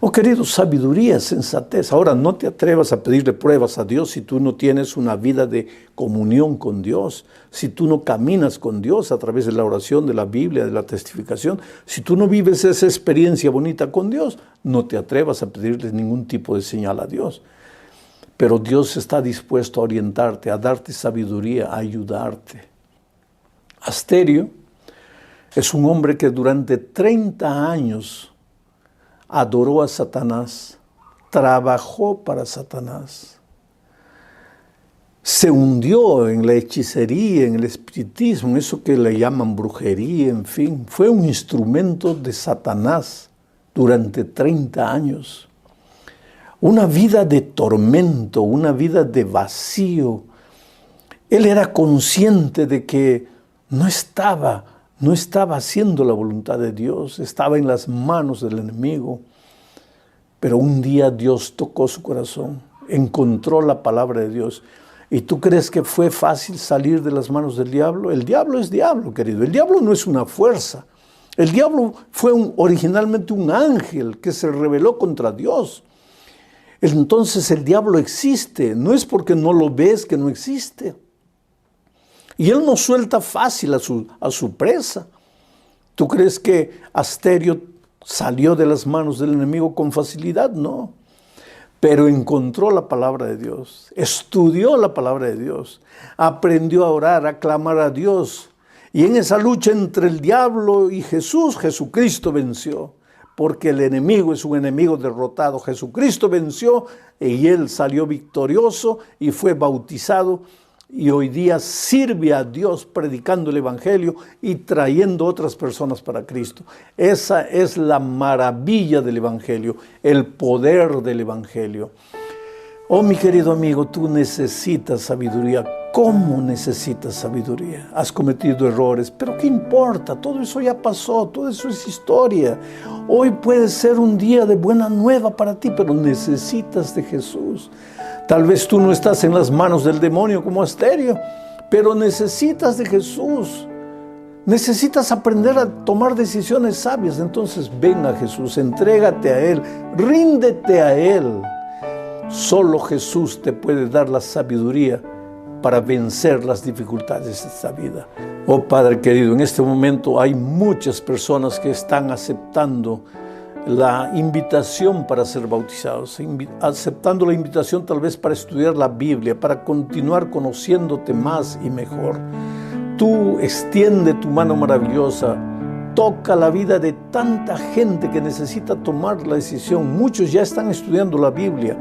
Oh, querido, sabiduría, sensatez. Ahora, no te atrevas a pedirle pruebas a Dios si tú no tienes una vida de comunión con Dios, si tú no caminas con Dios a través de la oración, de la Biblia, de la testificación, si tú no vives esa experiencia bonita con Dios, no te atrevas a pedirle ningún tipo de señal a Dios. Pero Dios está dispuesto a orientarte, a darte sabiduría, a ayudarte. Asterio es un hombre que durante 30 años adoró a Satanás, trabajó para Satanás, se hundió en la hechicería, en el espiritismo, en eso que le llaman brujería, en fin. Fue un instrumento de Satanás durante 30 años. Una vida de tormento, una vida de vacío. Él era consciente de que no estaba haciendo la voluntad de Dios, estaba en las manos del enemigo. Pero un día Dios tocó su corazón, encontró la palabra de Dios. ¿Y tú crees que fue fácil salir de las manos del diablo? El diablo es diablo, querido. El diablo no es una fuerza. El diablo fue originalmente un ángel que se rebeló contra Dios. Entonces el diablo existe, no es porque no lo ves que no existe. Y él no suelta fácil a su presa. ¿Tú crees que Asterio salió de las manos del enemigo con facilidad? No. Pero encontró la palabra de Dios, estudió la palabra de Dios, aprendió a orar, a clamar a Dios. Y en esa lucha entre el diablo y Jesús, Jesucristo venció. Porque el enemigo es un enemigo derrotado. Jesucristo venció y él salió victorioso y fue bautizado. Y hoy día sirve a Dios predicando el Evangelio y trayendo otras personas para Cristo. Esa es la maravilla del Evangelio, el poder del Evangelio. Oh, mi querido amigo, tú necesitas sabiduría. ¿Cómo necesitas sabiduría? Has cometido errores, pero ¿qué importa? Todo eso ya pasó, todo eso es historia. Hoy puede ser un día de buena nueva para ti, pero necesitas de Jesús. Tal vez tú no estás en las manos del demonio como Asterio, pero necesitas de Jesús. Necesitas aprender a tomar decisiones sabias. Entonces ven a Jesús, entrégate a Él, ríndete a Él. Solo Jesús te puede dar la sabiduría para vencer las dificultades de esta vida. Oh Padre querido, en este momento hay muchas personas que están aceptando la invitación para ser bautizados, aceptando la invitación tal vez para estudiar la Biblia, para continuar conociéndote más y mejor. Tú extiende tu mano maravillosa, toca la vida de tanta gente que necesita tomar la decisión. Muchos ya están estudiando la Biblia,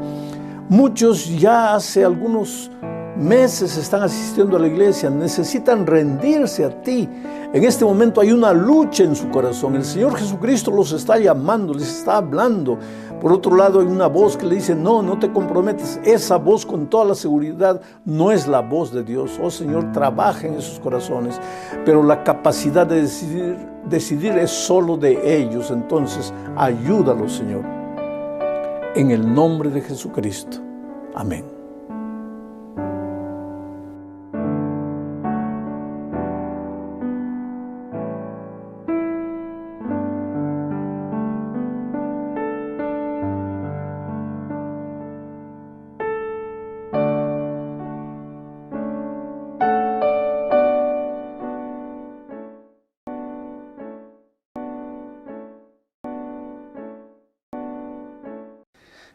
muchos ya hace algunos meses están asistiendo a la iglesia, necesitan rendirse a ti. En este momento hay una lucha en su corazón. El Señor Jesucristo los está llamando, les está hablando. Por otro lado, hay una voz que le dice, no, no te comprometes. Esa voz, con toda la seguridad, no es la voz de Dios. Oh Señor, trabaja en esos corazones. Pero la capacidad de decidir es solo de ellos. Entonces, ayúdalos, Señor. En el nombre de Jesucristo. Amén.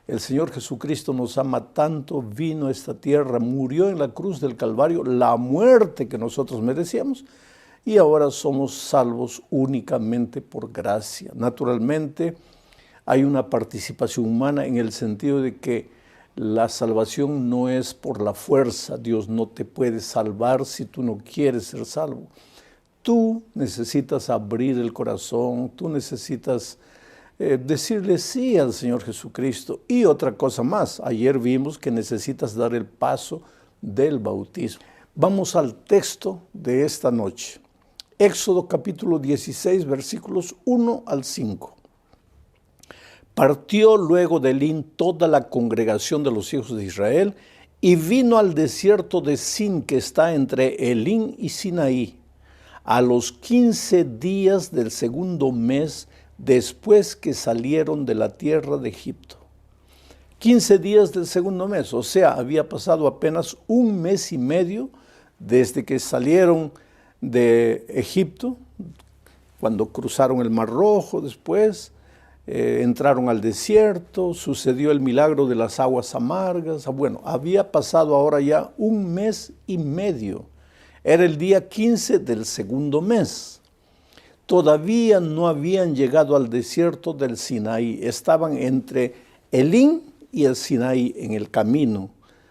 El Señor Jesucristo nos ama tanto, vino a esta tierra, murió en la cruz del Calvario, la muerte que nosotros merecíamos, y ahora somos salvos únicamente por gracia. Naturalmente, hay una participación humana en el sentido de que la salvación no es por la fuerza. Dios no te puede salvar si tú no quieres ser salvo. Tú necesitas abrir el corazón, tú necesitas decirle sí al Señor Jesucristo. Y otra cosa más, ayer vimos que necesitas dar el paso del bautismo. Vamos al texto de esta noche. Éxodo capítulo 16, versículos 1 al 5. Partió luego de Elín toda la congregación de los hijos de Israel y vino al desierto de Sin, que está entre Elín y Sinaí, a los 15 días del segundo mes después que salieron de la tierra de Egipto. 15 días del segundo mes, o sea, había pasado apenas un mes y medio desde que salieron de Egipto, cuando cruzaron el Mar Rojo, después entraron al desierto, sucedió el milagro de las aguas amargas. Bueno, había pasado ahora ya un mes y medio. Era el día 15 del segundo mes. Todavía no habían llegado al desierto del Sinaí. Estaban entre Elín y el Sinaí en el camino.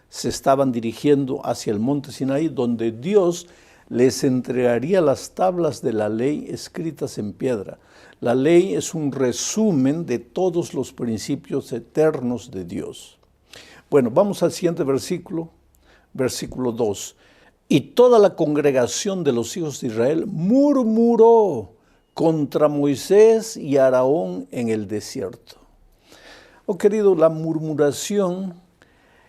Se estaban dirigiendo hacia el monte Sinaí, donde Dios les entregaría las tablas de la ley escritas en piedra. La ley es un resumen de todos los principios eternos de Dios. Bueno, vamos al siguiente versículo, versículo 2. Y toda la congregación de los hijos de Israel murmuró contra Moisés y Aarón en el desierto. Oh querido, la murmuración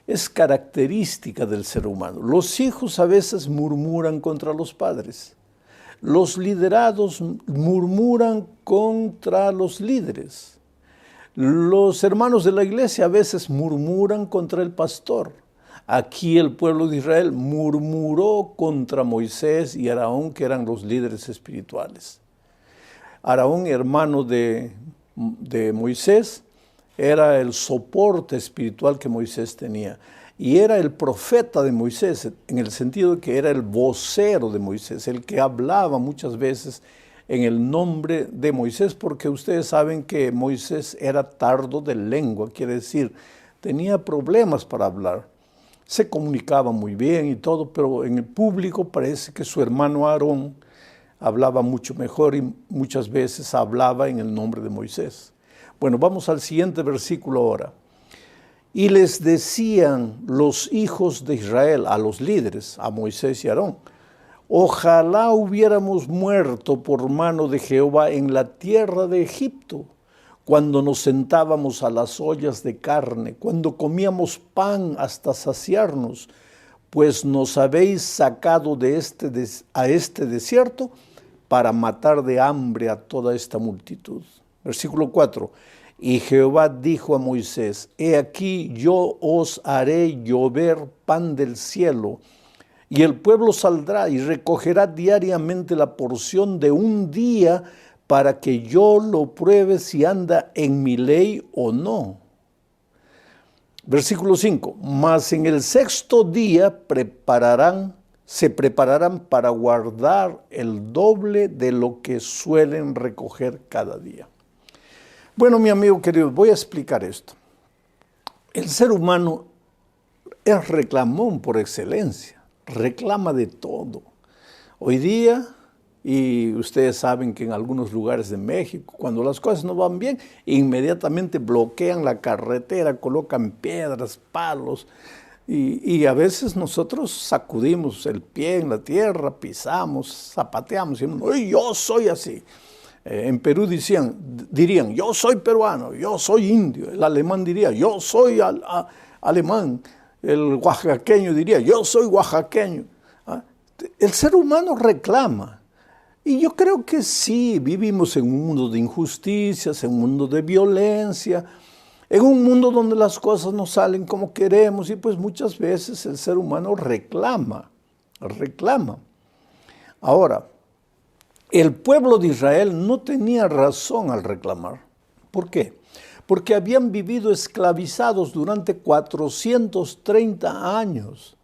es característica del ser humano. Los hijos a veces murmuran contra los padres. Los liderados murmuran contra los líderes. Los hermanos de la iglesia a veces murmuran contra el pastor. Aquí el pueblo de Israel murmuró contra Moisés y Aarón, que eran los líderes espirituales. Aarón, hermano de Moisés, era el soporte espiritual que Moisés tenía. Y era el profeta de Moisés, en el sentido de que era el vocero de Moisés, el que hablaba muchas veces en el nombre de Moisés, porque ustedes saben que Moisés era tardo de lengua, quiere decir, tenía problemas para hablar. Se comunicaba muy bien y todo, pero en el público parece que su hermano Aarón hablaba mucho mejor y muchas veces hablaba en el nombre de Moisés. Bueno, vamos al siguiente versículo ahora. Y les decían los hijos de Israel a los líderes, a Moisés y Aarón, ojalá hubiéramos muerto por mano de Jehová en la tierra de Egipto, cuando nos sentábamos a las ollas de carne, cuando comíamos pan hasta saciarnos, pues nos habéis sacado a este desierto para matar de hambre a toda esta multitud. Versículo 4. Y Jehová dijo a Moisés, he aquí yo os haré llover pan del cielo, y el pueblo saldrá y recogerá diariamente la porción de un día para que yo lo pruebe si anda en mi ley o no. Versículo 5. Mas en el sexto día se prepararán para guardar el doble de lo que suelen recoger cada día. Bueno, mi amigo querido, voy a explicar esto. El ser humano es reclamón por excelencia, reclama de todo. Hoy día Y ustedes saben que en algunos lugares de México, cuando las cosas no van bien, inmediatamente bloquean la carretera, colocan piedras, palos. Y a veces nosotros sacudimos el pie en la tierra, pisamos, zapateamos y decimos, "Ay, yo soy así". En Perú dirían, yo soy peruano, yo soy indio. El alemán diría, yo soy alemán. El oaxaqueño diría, yo soy oaxaqueño. El ser humano reclama. Y yo creo que sí, vivimos en un mundo de injusticias, en un mundo de violencia, en un mundo donde las cosas no salen como queremos y pues muchas veces el ser humano reclama. Ahora, el pueblo de Israel no tenía razón al reclamar. ¿Por qué? Porque habían vivido esclavizados durante 430 años.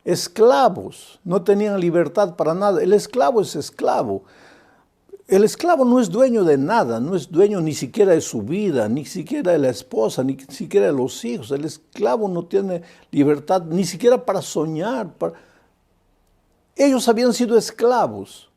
Esclavos, no tenían libertad para nada. El esclavo es esclavo. El esclavo no es dueño de nada, no es dueño ni siquiera de su vida, ni siquiera de la esposa, ni siquiera de los hijos. El esclavo no tiene libertad ni siquiera para soñar. Ellos habían sido esclavos.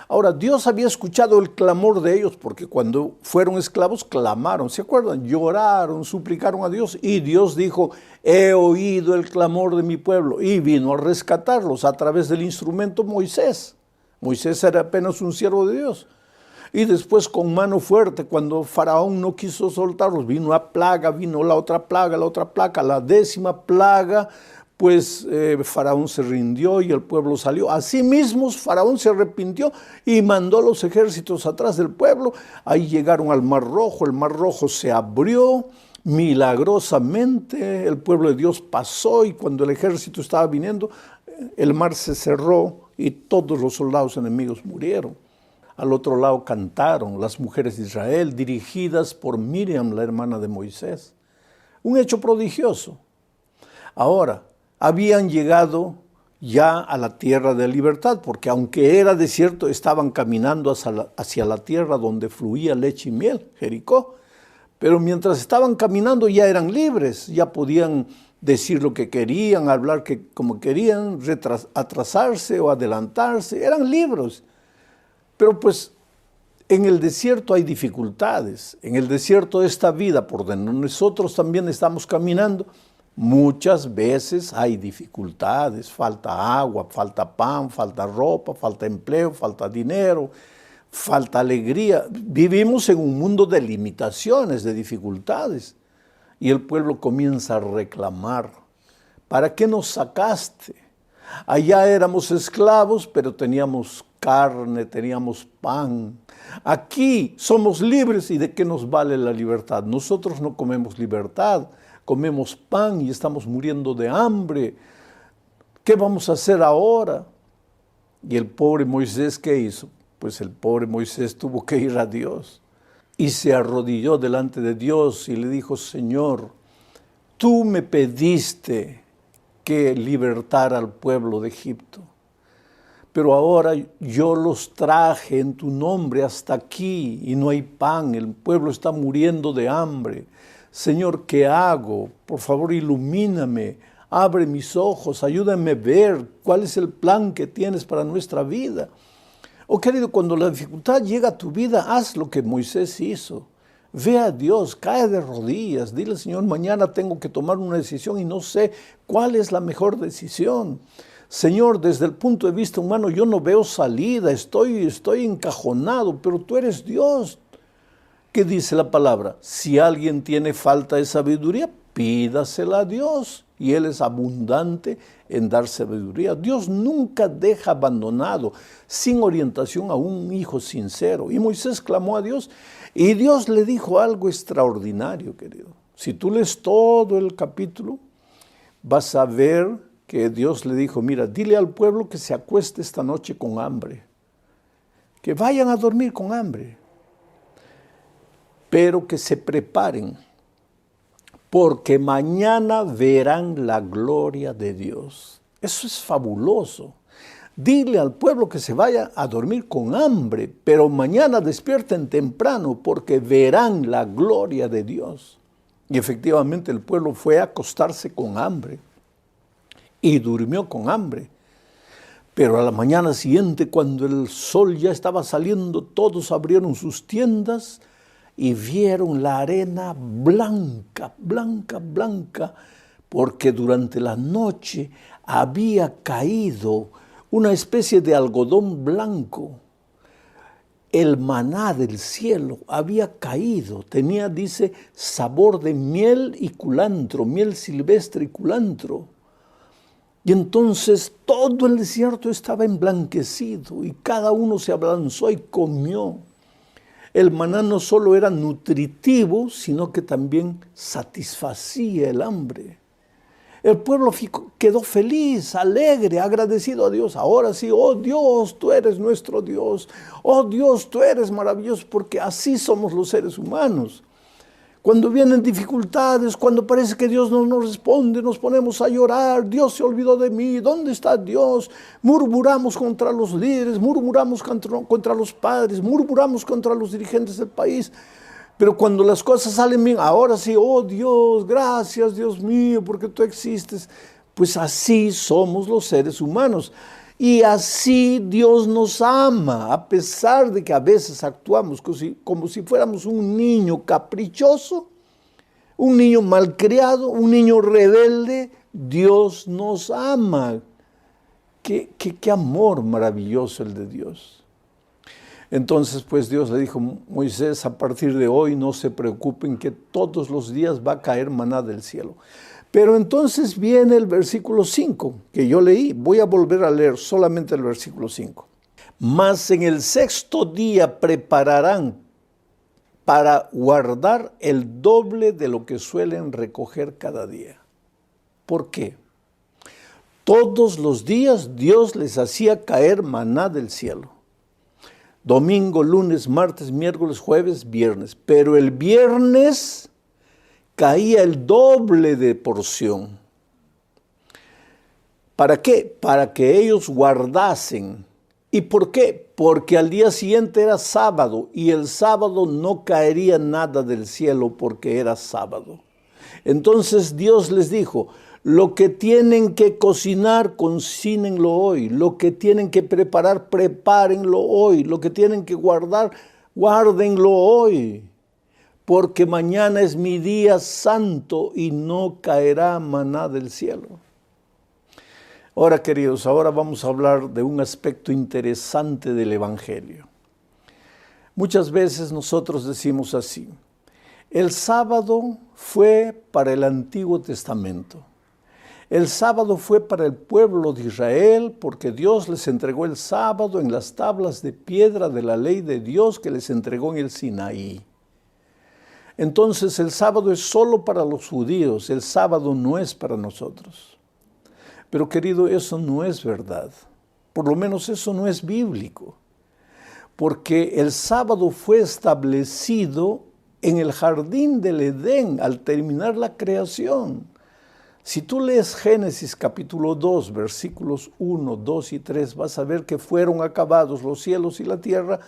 Ahora, Dios había escuchado el clamor de ellos porque cuando fueron esclavos clamaron, ¿se acuerdan? Lloraron, suplicaron a Dios y Dios dijo, he oído el clamor de mi pueblo y vino a rescatarlos a través del instrumento Moisés. Moisés era apenas un siervo de Dios. Y después con mano fuerte, cuando Faraón no quiso soltarlos, vino la plaga, vino la otra plaga, la 10ª plaga, pues Faraón se rindió y el pueblo salió. Asimismo, Faraón se arrepintió y mandó los ejércitos atrás del pueblo. Ahí llegaron al Mar Rojo, el Mar Rojo se abrió milagrosamente, el pueblo de Dios pasó y cuando el ejército estaba viniendo, el mar se cerró y todos los soldados enemigos murieron. Al otro lado cantaron las mujeres de Israel, dirigidas por Miriam, la hermana de Moisés. Un hecho prodigioso. Ahora, habían llegado ya a la tierra de libertad, porque aunque era desierto, estaban caminando hacia la tierra donde fluía leche y miel, Jericó. Pero mientras estaban caminando ya eran libres, ya podían decir lo que querían, hablar como querían, atrasarse o adelantarse, eran libres. Pero pues en el desierto hay dificultades, en el desierto de esta vida por donde nosotros también estamos caminando, muchas veces hay dificultades, falta agua, falta pan, falta ropa, falta empleo, falta dinero, falta alegría. Vivimos en un mundo de limitaciones, de dificultades. Y el pueblo comienza a reclamar, ¿para qué nos sacaste? Allá éramos esclavos, pero teníamos carne, teníamos pan. Aquí somos libres, ¿y de qué nos vale la libertad? Nosotros no comemos libertad, comemos pan y estamos muriendo de hambre. ¿Qué vamos a hacer ahora? Y el pobre Moisés, ¿qué hizo? Pues el pobre Moisés tuvo que ir a Dios. Y se arrodilló delante de Dios y le dijo, Señor, tú me pediste que libertara al pueblo de Egipto, pero ahora yo los traje en tu nombre hasta aquí y no hay pan, el pueblo está muriendo de hambre. Señor, ¿qué hago? Por favor, ilumíname, abre mis ojos, ayúdame a ver cuál es el plan que tienes para nuestra vida. Oh, querido, cuando la dificultad llega a tu vida, haz lo que Moisés hizo. Ve a Dios, cae de rodillas, dile, Señor, mañana tengo que tomar una decisión y no sé cuál es la mejor decisión. Señor, desde el punto de vista humano yo no veo salida, estoy encajonado, pero tú eres Dios. ¿Qué dice la palabra? Si alguien tiene falta de sabiduría, pídasela a Dios. Y Él es abundante en dar sabiduría. Dios nunca deja abandonado, sin orientación a un hijo sincero. Y Moisés clamó a Dios y Dios le dijo algo extraordinario, querido. Si tú lees todo el capítulo, vas a ver que Dios le dijo, mira, dile al pueblo que se acueste esta noche con hambre, que vayan a dormir con hambre, pero que se preparen, porque mañana verán la gloria de Dios. Eso es fabuloso. Dile al pueblo que se vaya a dormir con hambre, pero mañana despierten temprano, porque verán la gloria de Dios. Y efectivamente el pueblo fue a acostarse con hambre y durmió con hambre. Pero a la mañana siguiente, cuando el sol ya estaba saliendo, todos abrieron sus tiendas y vieron la arena blanca, blanca, blanca, porque durante la noche había caído una especie de algodón blanco. El maná del cielo había caído, tenía, dice, sabor de miel y culantro, miel silvestre y culantro. Y entonces todo el desierto estaba emblanquecido y cada uno se abalanzó y comió. El maná no solo era nutritivo, sino que también satisfacía el hambre. El pueblo quedó feliz, alegre, agradecido a Dios. Ahora sí, oh Dios, tú eres nuestro Dios. Oh Dios, tú eres maravilloso, porque así somos los seres humanos. Cuando vienen dificultades, cuando parece que Dios no nos responde, nos ponemos a llorar. Dios se olvidó de mí, ¿dónde está Dios? Murmuramos contra los líderes, murmuramos contra los padres, murmuramos contra los dirigentes del país. Pero cuando las cosas salen bien, ahora sí, oh Dios, gracias Dios mío, porque tú existes. Pues así somos los seres humanos. Y así Dios nos ama, a pesar de que a veces actuamos como si fuéramos un niño caprichoso, un niño malcriado, un niño rebelde. Dios nos ama. Qué amor maravilloso el de Dios. Entonces, pues Dios le dijo, Moisés, a partir de hoy no se preocupen que todos los días va a caer maná del cielo. Pero entonces viene el versículo 5, que yo leí. Voy a volver a leer solamente el versículo 5. Mas en el sexto día prepararán para guardar el doble de lo que suelen recoger cada día. ¿Por qué? Todos los días Dios les hacía caer maná del cielo. Domingo, lunes, martes, miércoles, jueves, viernes. Pero el viernes caía el doble de porción. ¿Para qué? Para que ellos guardasen. ¿Y por qué? Porque al día siguiente era sábado y el sábado no caería nada del cielo porque era sábado. Entonces Dios les dijo, lo que tienen que cocinar, cocínenlo hoy. Lo que tienen que preparar, prepárenlo hoy. Lo que tienen que guardar, guárdenlo hoy. Porque mañana es mi día santo y no caerá maná del cielo. Ahora, queridos, ahora vamos a hablar de un aspecto interesante del Evangelio. Muchas veces nosotros decimos así, el sábado fue para el Antiguo Testamento. El sábado fue para el pueblo de Israel porque Dios les entregó el sábado en las tablas de piedra de la ley de Dios que les entregó en el Sinaí. Entonces el sábado es solo para los judíos, el sábado no es para nosotros. Pero querido, eso no es verdad. Por lo menos eso no es bíblico. Porque el sábado fue establecido en el jardín del Edén al terminar la creación. Si tú lees Génesis capítulo 2, versículos 1, 2 y 3, vas a ver que fueron acabados los cielos y la tierra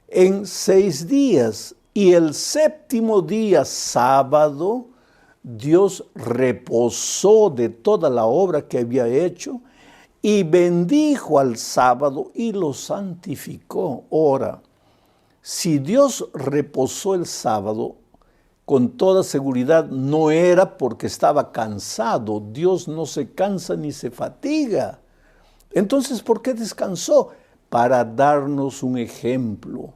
en 6 días. Y el séptimo día, sábado, Dios reposó de toda la obra que había hecho y bendijo al sábado y lo santificó. Ahora, si Dios reposó el sábado, con toda seguridad no era porque estaba cansado. Dios no se cansa ni se fatiga. Entonces, ¿por qué descansó? Para darnos un ejemplo.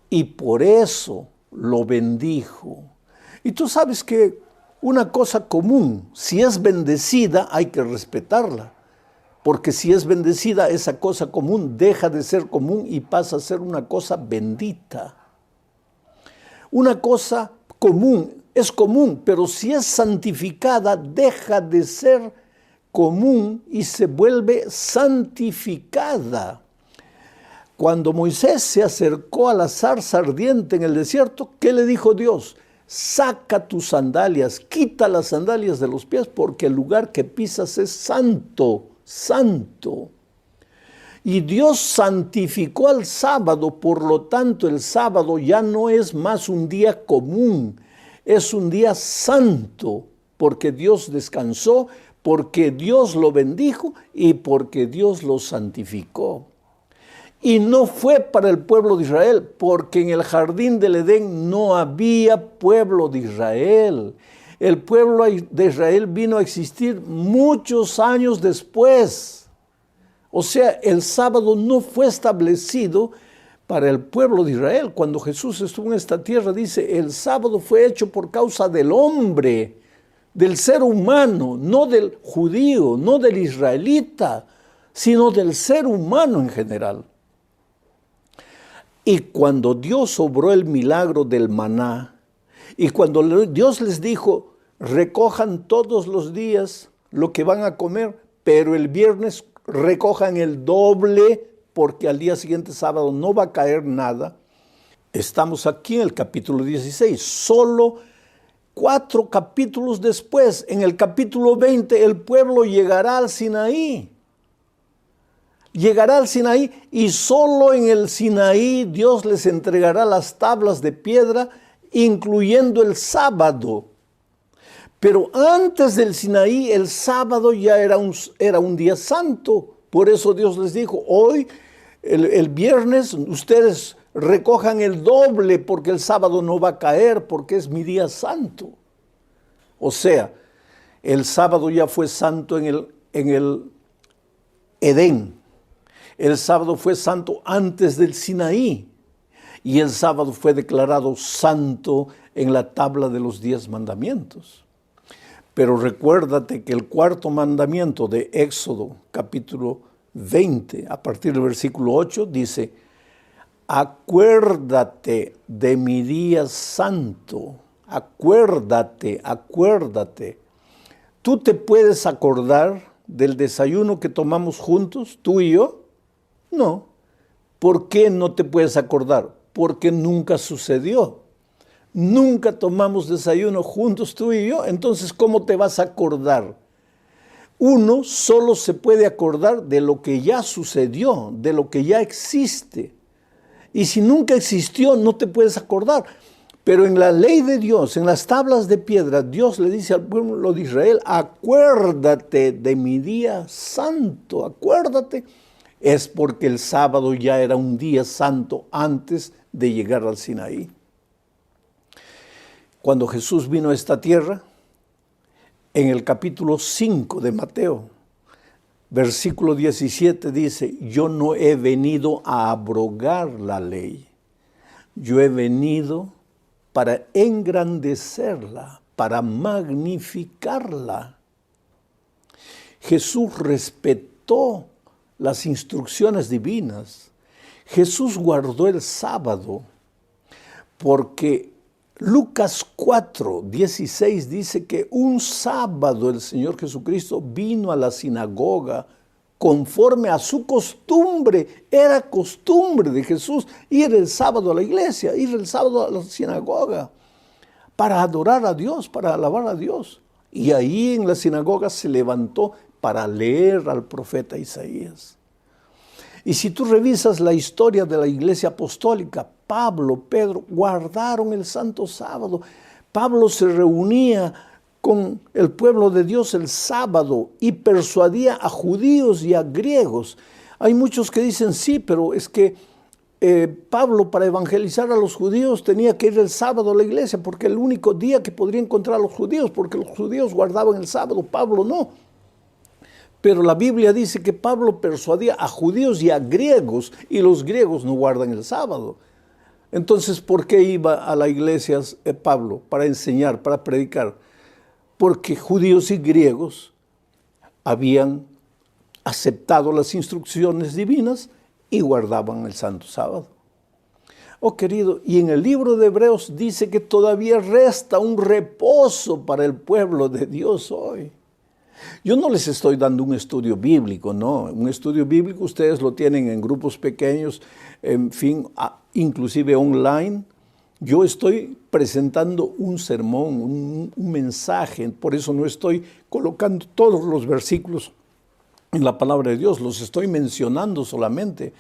Y por eso lo bendijo. Y tú sabes que una cosa común, si es bendecida, hay que respetarla. Porque si es bendecida, esa cosa común deja de ser común y pasa a ser una cosa bendita. Una cosa común es común, pero si es santificada, deja de ser común y se vuelve santificada. Cuando Moisés se acercó a la zarza ardiente en el desierto, ¿qué le dijo Dios? Saca tus sandalias, quita las sandalias de los pies, porque el lugar que pisas es santo, santo. Y Dios santificó al sábado, por lo tanto el sábado ya no es más un día común, es un día santo. porque Dios descansó, porque Dios lo bendijo y porque Dios lo santificó. Y no fue para el pueblo de Israel, porque en el jardín del Edén no había pueblo de Israel. El pueblo de Israel vino a existir muchos años después. O sea, el sábado no fue establecido para el pueblo de Israel. Cuando Jesús estuvo en esta tierra, dice, el sábado fue hecho por causa del hombre, del ser humano, no del judío, no del israelita, sino del ser humano en general. Y cuando Dios obró el milagro del maná, y cuando Dios les dijo, recojan todos los días lo que van a comer, pero el viernes recojan el doble, porque al día siguiente, sábado, no va a caer nada. Estamos aquí en el capítulo 16, solo 4 capítulos después, en el capítulo 20, el pueblo llegará al Sinaí. Llegará al Sinaí y solo en el Sinaí Dios les entregará las tablas de piedra, incluyendo el sábado. Pero antes del Sinaí, el sábado ya era un día santo. Por eso Dios les dijo, hoy, el viernes, ustedes recojan el doble porque el sábado no va a caer, porque es mi día santo. O sea, el sábado ya fue santo en el Edén. El sábado fue santo antes del Sinaí. Y el sábado fue declarado santo en la tabla de los 10 mandamientos. Pero recuérdate que el 4º mandamiento de Éxodo, capítulo 20, a partir del versículo 8, dice, acuérdate de mi día santo, acuérdate, acuérdate. ¿Tú te puedes acordar del desayuno que tomamos juntos, tú y yo? No. ¿Por qué no te puedes acordar? Porque nunca sucedió. Nunca tomamos desayuno juntos tú y yo, entonces ¿cómo te vas a acordar? Uno solo se puede acordar de lo que ya sucedió, de lo que ya existe. Y si nunca existió, no te puedes acordar. Pero en la ley de Dios, en las tablas de piedra, Dios le dice al pueblo de Israel, acuérdate de mi día santo, acuérdate. Es porque el sábado ya era un día santo antes de llegar al Sinaí. Cuando Jesús vino a esta tierra, en el capítulo 5 de Mateo, versículo 17 dice, yo no he venido a abrogar la ley, yo he venido para engrandecerla, para magnificarla. Jesús respetó las instrucciones divinas. Jesús guardó el sábado porque Lucas 4:16 dice que un sábado el Señor Jesucristo vino a la sinagoga conforme a su costumbre. Era costumbre de Jesús ir el sábado a la iglesia, ir el sábado a la sinagoga para adorar a Dios, para alabar a Dios. Y ahí en la sinagoga se levantó para leer al profeta Isaías. Y si tú revisas la historia de la iglesia apostólica, Pablo, Pedro, guardaron el santo sábado. Pablo se reunía con el pueblo de Dios el sábado y persuadía a judíos y a griegos. Hay muchos que dicen, sí, pero es que Pablo para evangelizar a los judíos tenía que ir el sábado a la iglesia, porque el único día que podría encontrar a los judíos, porque los judíos guardaban el sábado, Pablo no. Pero la Biblia dice que Pablo persuadía a judíos y a griegos, y los griegos no guardan el sábado. Entonces, ¿por qué iba a la iglesia Pablo? Para enseñar, para predicar. Porque judíos y griegos habían aceptado las instrucciones divinas y guardaban el santo sábado. Oh querido, y en el libro de Hebreos dice que todavía resta un reposo para el pueblo de Dios hoy. Yo no les estoy dando un estudio bíblico, no. Un estudio bíblico ustedes lo tienen en grupos pequeños, en fin, inclusive online. Yo estoy presentando un sermón, un mensaje, por eso no estoy colocando todos los versículos en la palabra de Dios, los estoy mencionando solamente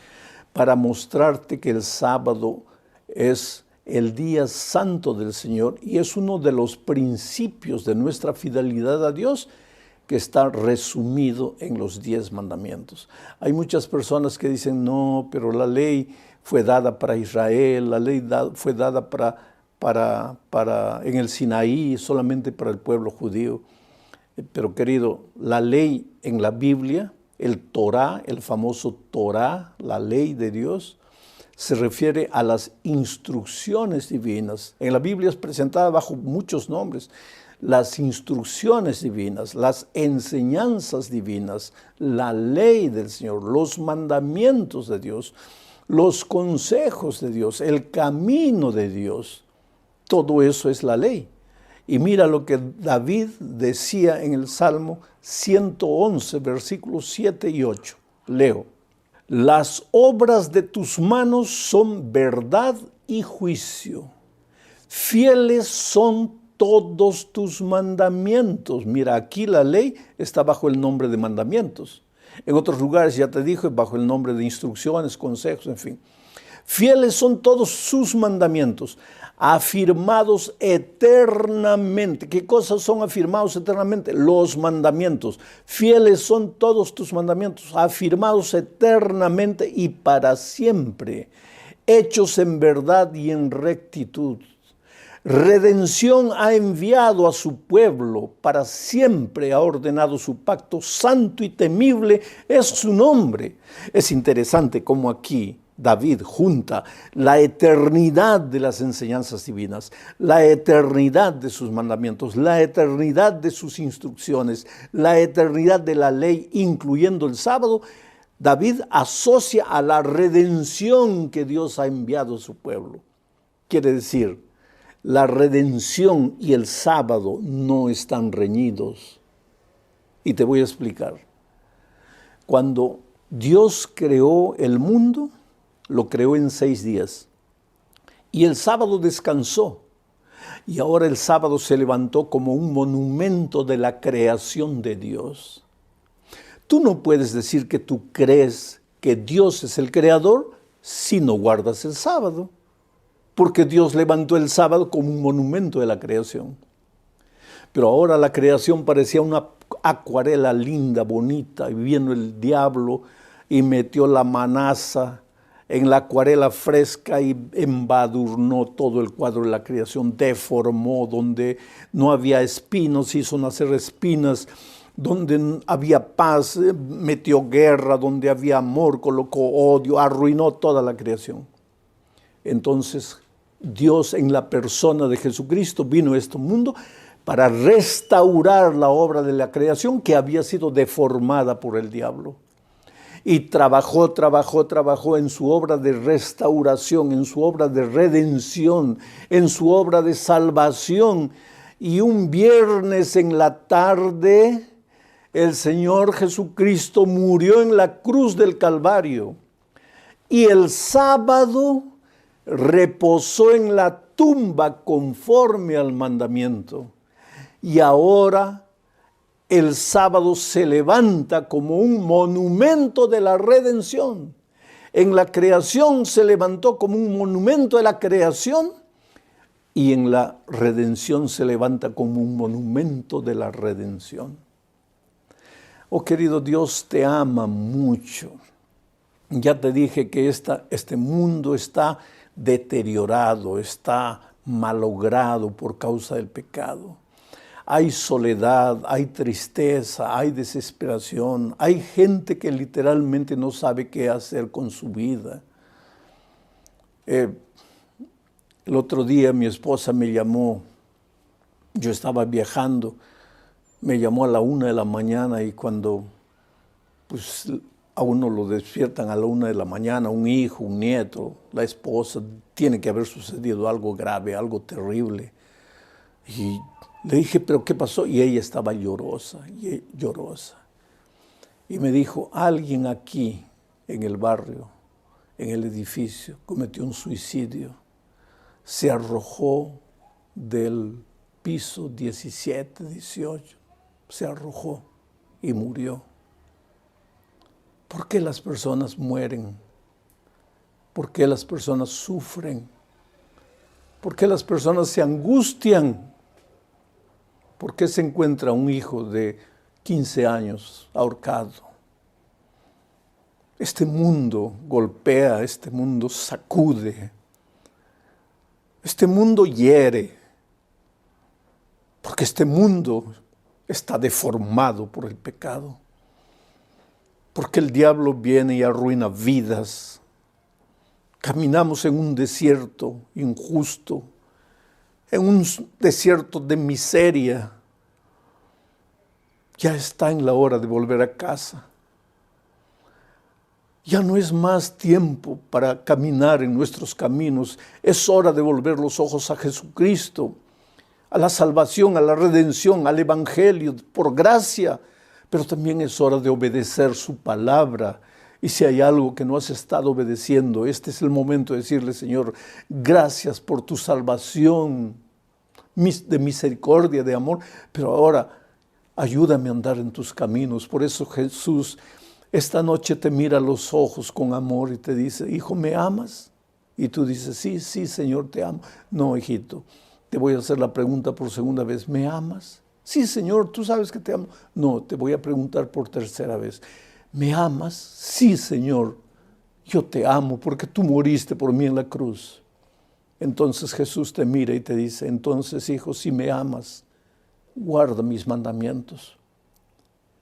para mostrarte que el sábado es el día santo del Señor, y es uno de los principios de nuestra fidelidad a Dios que está resumido en los 10 mandamientos. Hay muchas personas que dicen, no, pero la ley fue dada para Israel, la ley fue dada en el Sinaí, solamente para el pueblo judío. Pero querido, la ley en la Biblia, el Torá, el famoso Torá, la ley de Dios, se refiere a las instrucciones divinas. En la Biblia es presentada bajo muchos nombres. Las instrucciones divinas, las enseñanzas divinas, la ley del Señor, los mandamientos de Dios, los consejos de Dios, el camino de Dios. Todo eso es la ley. Y mira lo que David decía en el Salmo 111, versículos 7 y 8. Leo. Las obras de tus manos son verdad y juicio. Fieles son todos tus mandamientos. Mira, aquí la ley está bajo el nombre de mandamientos. En otros lugares, ya te dije, bajo el nombre de instrucciones, consejos, en fin. Fieles son todos sus mandamientos, afirmados eternamente. ¿Qué cosas son afirmados eternamente? Los mandamientos. Fieles son todos tus mandamientos, afirmados eternamente y para siempre, hechos en verdad y en rectitud. Redención ha enviado a su pueblo, para siempre ha ordenado su pacto, santo y temible es su nombre. Es interesante cómo aquí David junta la eternidad de las enseñanzas divinas, la eternidad de sus mandamientos, la eternidad de sus instrucciones, la eternidad de la ley, incluyendo el sábado. David asocia a la redención que Dios ha enviado a su pueblo. Quiere decir, la redención y el sábado no están reñidos. Y te voy a explicar. Cuando Dios creó el mundo, lo creó en 6 días. Y el sábado descansó. Y ahora el sábado se levantó como un monumento de la creación de Dios. Tú no puedes decir que tú crees que Dios es el creador si no guardas el sábado. Porque Dios levantó el sábado como un monumento de la creación. Pero ahora la creación parecía una acuarela linda, bonita, y vino el diablo y metió la manaza en la acuarela fresca y embadurnó todo el cuadro de la creación, deformó donde no había espinos, hizo nacer espinas, donde había paz, metió guerra, donde había amor, colocó odio, arruinó toda la creación. Entonces, Dios en la persona de Jesucristo vino a este mundo para restaurar la obra de la creación que había sido deformada por el diablo. Y trabajó en su obra de restauración, en su obra de redención, en su obra de salvación. Y un viernes en la tarde, el Señor Jesucristo murió en la cruz del Calvario. Y el sábado reposó en la tumba conforme al mandamiento. Y ahora el sábado se levanta como un monumento de la redención. En la creación se levantó como un monumento de la creación y en la redención se levanta como un monumento de la redención. Oh querido, Dios te ama mucho. Ya te dije que este mundo está deteriorado, está malogrado por causa del pecado. Hay soledad, hay tristeza, hay desesperación, hay gente que literalmente no sabe qué hacer con su vida. El otro día mi esposa me llamó, yo estaba viajando, me llamó a la 1 de la mañana y cuando a uno lo despiertan a la 1 de la mañana, un hijo, un nieto, la esposa, tiene que haber sucedido algo grave, algo terrible. Y le dije, ¿pero qué pasó? Y ella estaba llorosa. Y me dijo, alguien aquí en el barrio, en el edificio, cometió un suicidio. Se arrojó del piso 17, 18, se arrojó y murió. ¿Por qué las personas mueren? ¿Por qué las personas sufren? ¿Por qué las personas se angustian? ¿Por qué se encuentra un hijo de 15 años ahorcado? Este mundo golpea, este mundo sacude, este mundo hiere, porque este mundo está deformado por el pecado, porque el diablo viene y arruina vidas. Caminamos en un desierto injusto, en un desierto de miseria. Ya está en la hora de volver a casa. Ya no es más tiempo para caminar en nuestros caminos. Es hora de volver los ojos a Jesucristo, a la salvación, a la redención, al Evangelio, por gracia. Pero también es hora de obedecer su palabra. Y si hay algo que no has estado obedeciendo, este es el momento de decirle, Señor, gracias por tu salvación de misericordia, de amor, pero ahora ayúdame a andar en tus caminos. Por eso Jesús esta noche te mira a los ojos con amor y te dice, hijo, ¿me amas? Y tú dices, sí, sí, Señor, te amo. No, hijito, te voy a hacer la pregunta por segunda vez, ¿me amas? Sí, Señor, tú sabes que te amo. No, te voy a preguntar por tercera vez, ¿me amas? Sí, Señor, yo te amo porque tú moriste por mí en la cruz. Entonces Jesús te mira y te dice, entonces, hijo, si me amas, guarda mis mandamientos.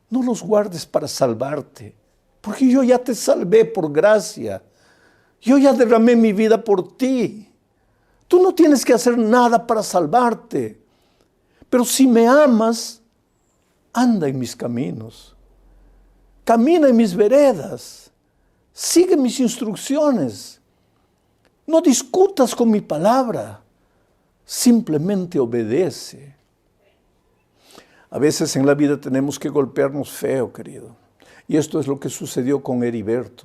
No los guardes para salvarte, porque yo ya te salvé por gracia. Yo ya derramé mi vida por ti. Tú no tienes que hacer nada para salvarte. Pero si me amas, anda en mis caminos. Camina en mis veredas. Sigue mis instrucciones. No discutas con mi palabra. Simplemente obedece. A veces en la vida tenemos que golpearnos feo, querido. Y esto es lo que sucedió con Heriberto.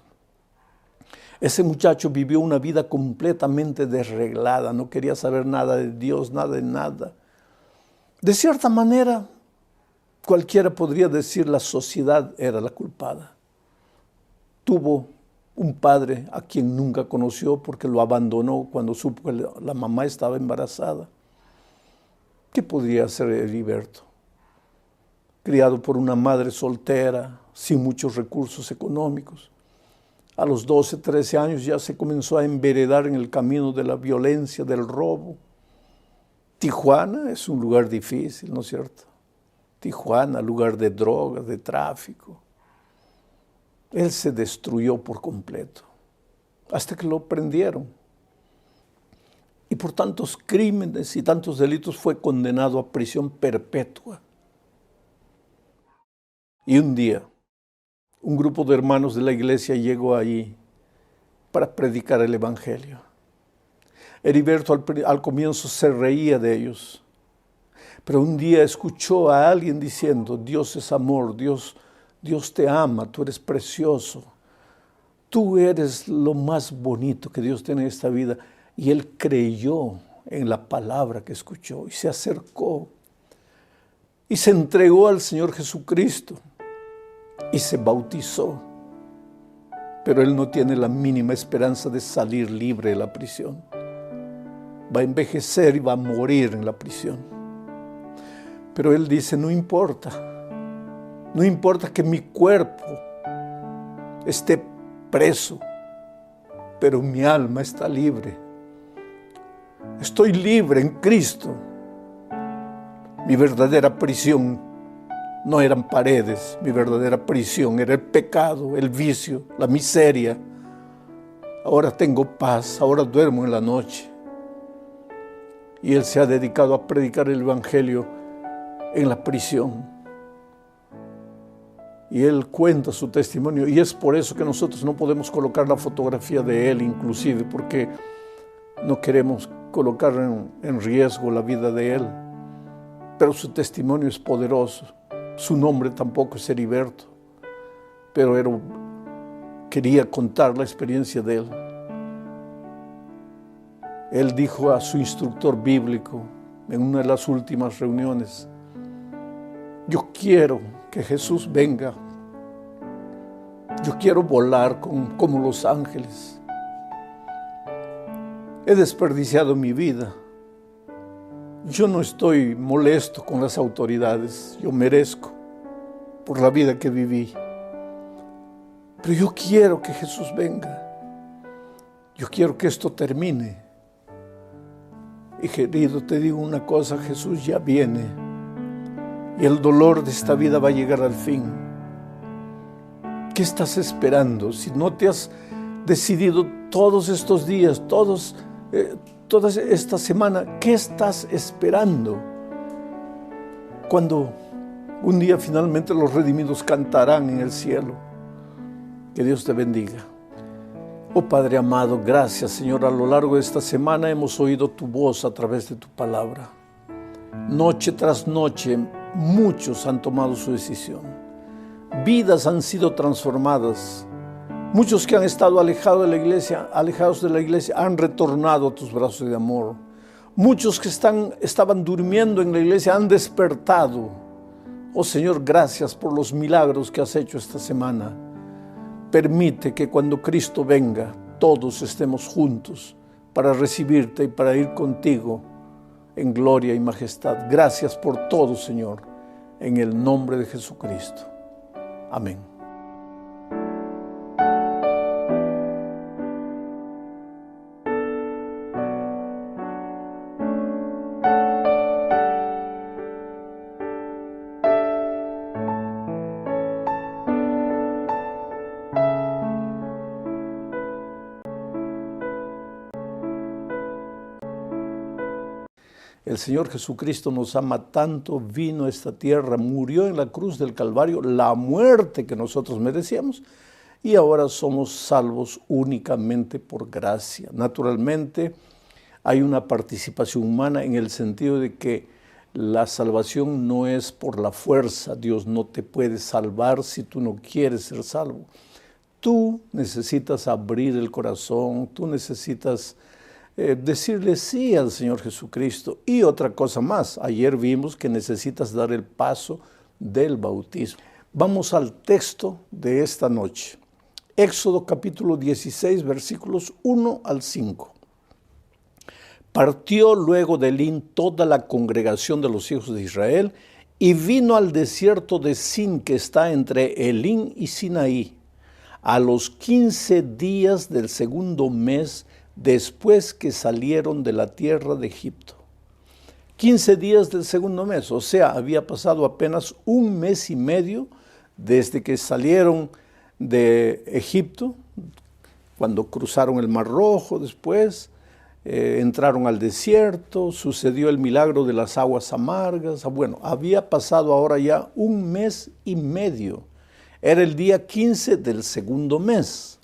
Ese muchacho vivió una vida completamente desreglada, no quería saber nada de Dios, nada de nada. De cierta manera, cualquiera podría decir la sociedad era la culpada. Tuvo un padre a quien nunca conoció porque lo abandonó cuando supo que la mamá estaba embarazada. ¿Qué podría hacer Heriberto? Criado por una madre soltera, sin muchos recursos económicos. A los 12, 13 años ya se comenzó a enveredar en el camino de la violencia, del robo. Tijuana es un lugar difícil, ¿no es cierto? Tijuana, lugar de drogas, de tráfico. Él se destruyó por completo, hasta que lo prendieron. Y por tantos crímenes y tantos delitos fue condenado a prisión perpetua. Y un día, un grupo de hermanos de la iglesia llegó allí para predicar el Evangelio. Heriberto al comienzo se reía de ellos, pero un día escuchó a alguien diciendo, Dios es amor, Dios te ama, tú eres precioso, tú eres lo más bonito que Dios tiene en esta vida. Y él creyó en la palabra que escuchó y se acercó y se entregó al Señor Jesucristo. Y se bautizó, pero él no tiene la mínima esperanza de salir libre de la prisión. Va a envejecer y va a morir en la prisión. Pero él dice, no importa que mi cuerpo esté preso, pero mi alma está libre. Estoy libre en Cristo. Mi verdadera prisión no eran paredes, mi verdadera prisión era el pecado, el vicio, la miseria. Ahora tengo paz, ahora duermo en la noche. Y él se ha dedicado a predicar el Evangelio en la prisión. Y él cuenta su testimonio, y es por eso que nosotros no podemos colocar la fotografía de él inclusive, porque no queremos colocar en riesgo la vida de él. Pero su testimonio es poderoso. Su nombre tampoco es Heriberto, pero quería contar la experiencia de él. Él dijo a su instructor bíblico en una de las últimas reuniones, yo quiero que Jesús venga, yo quiero volar como los ángeles. He desperdiciado mi vida Yo no estoy molesto con las autoridades, yo merezco por la vida que viví. Pero yo quiero que Jesús venga. Yo quiero que esto termine. Y querido, te digo una cosa, Jesús ya viene. Y el dolor de esta vida va a llegar al fin. ¿Qué estás esperando? Si no te has decidido todos estos días, toda esta semana, ¿qué estás esperando? Cuando un día finalmente los redimidos cantarán en el cielo. Que Dios te bendiga. Oh Padre amado, gracias Señor, a lo largo de esta semana hemos oído tu voz a través de tu palabra. Noche tras noche, muchos han tomado su decisión. Vidas han sido transformadas. Muchos que han estado alejados de la iglesia, han retornado a tus brazos de amor. Muchos que estaban durmiendo en la iglesia han despertado. Oh Señor, gracias por los milagros que has hecho esta semana. Permite que cuando Cristo venga, todos estemos juntos para recibirte y para ir contigo en gloria y majestad. Gracias por todo, Señor, en el nombre de Jesucristo. Amén. El Señor Jesucristo nos ama tanto, vino a esta tierra, murió en la cruz del Calvario, la muerte que nosotros merecíamos, y ahora somos salvos únicamente por gracia. Naturalmente, hay una participación humana en el sentido de que la salvación no es por la fuerza. Dios no te puede salvar si tú no quieres ser salvo. Tú necesitas abrir el corazón, tú necesitas decirle sí al Señor Jesucristo. Y otra cosa más, ayer vimos que necesitas dar el paso del bautismo. Vamos al texto de esta noche. Éxodo capítulo 16, versículos 1 al 5. Partió luego de Elín toda la congregación de los hijos de Israel y vino al desierto de Sin, que está entre Elín y Sinaí, a los 15 días del segundo mes después que salieron de la tierra de Egipto. 15 días del segundo mes, o sea, había pasado apenas un mes y medio desde que salieron de Egipto, cuando cruzaron el Mar Rojo, después entraron al desierto, sucedió el milagro de las aguas amargas. Bueno, había pasado ahora ya un mes y medio. Era el día 15 del segundo mes.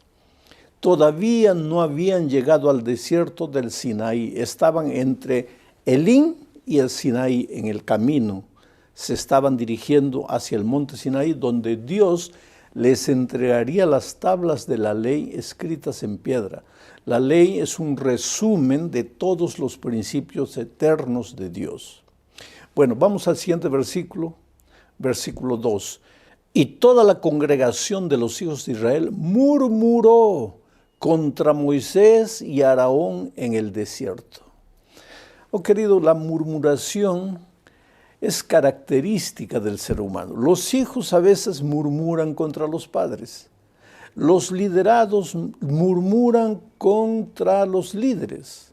Todavía no habían llegado al desierto del Sinaí. Estaban entre Elín y el Sinaí en el camino. Se estaban dirigiendo hacia el monte Sinaí, donde Dios les entregaría las tablas de la ley escritas en piedra. La ley es un resumen de todos los principios eternos de Dios. Bueno, vamos al siguiente versículo, versículo 2. Y toda la congregación de los hijos de Israel murmuró contra Moisés y Aarón en el desierto. Oh querido, la murmuración es característica del ser humano. Los hijos a veces murmuran contra los padres. Los liderados murmuran contra los líderes.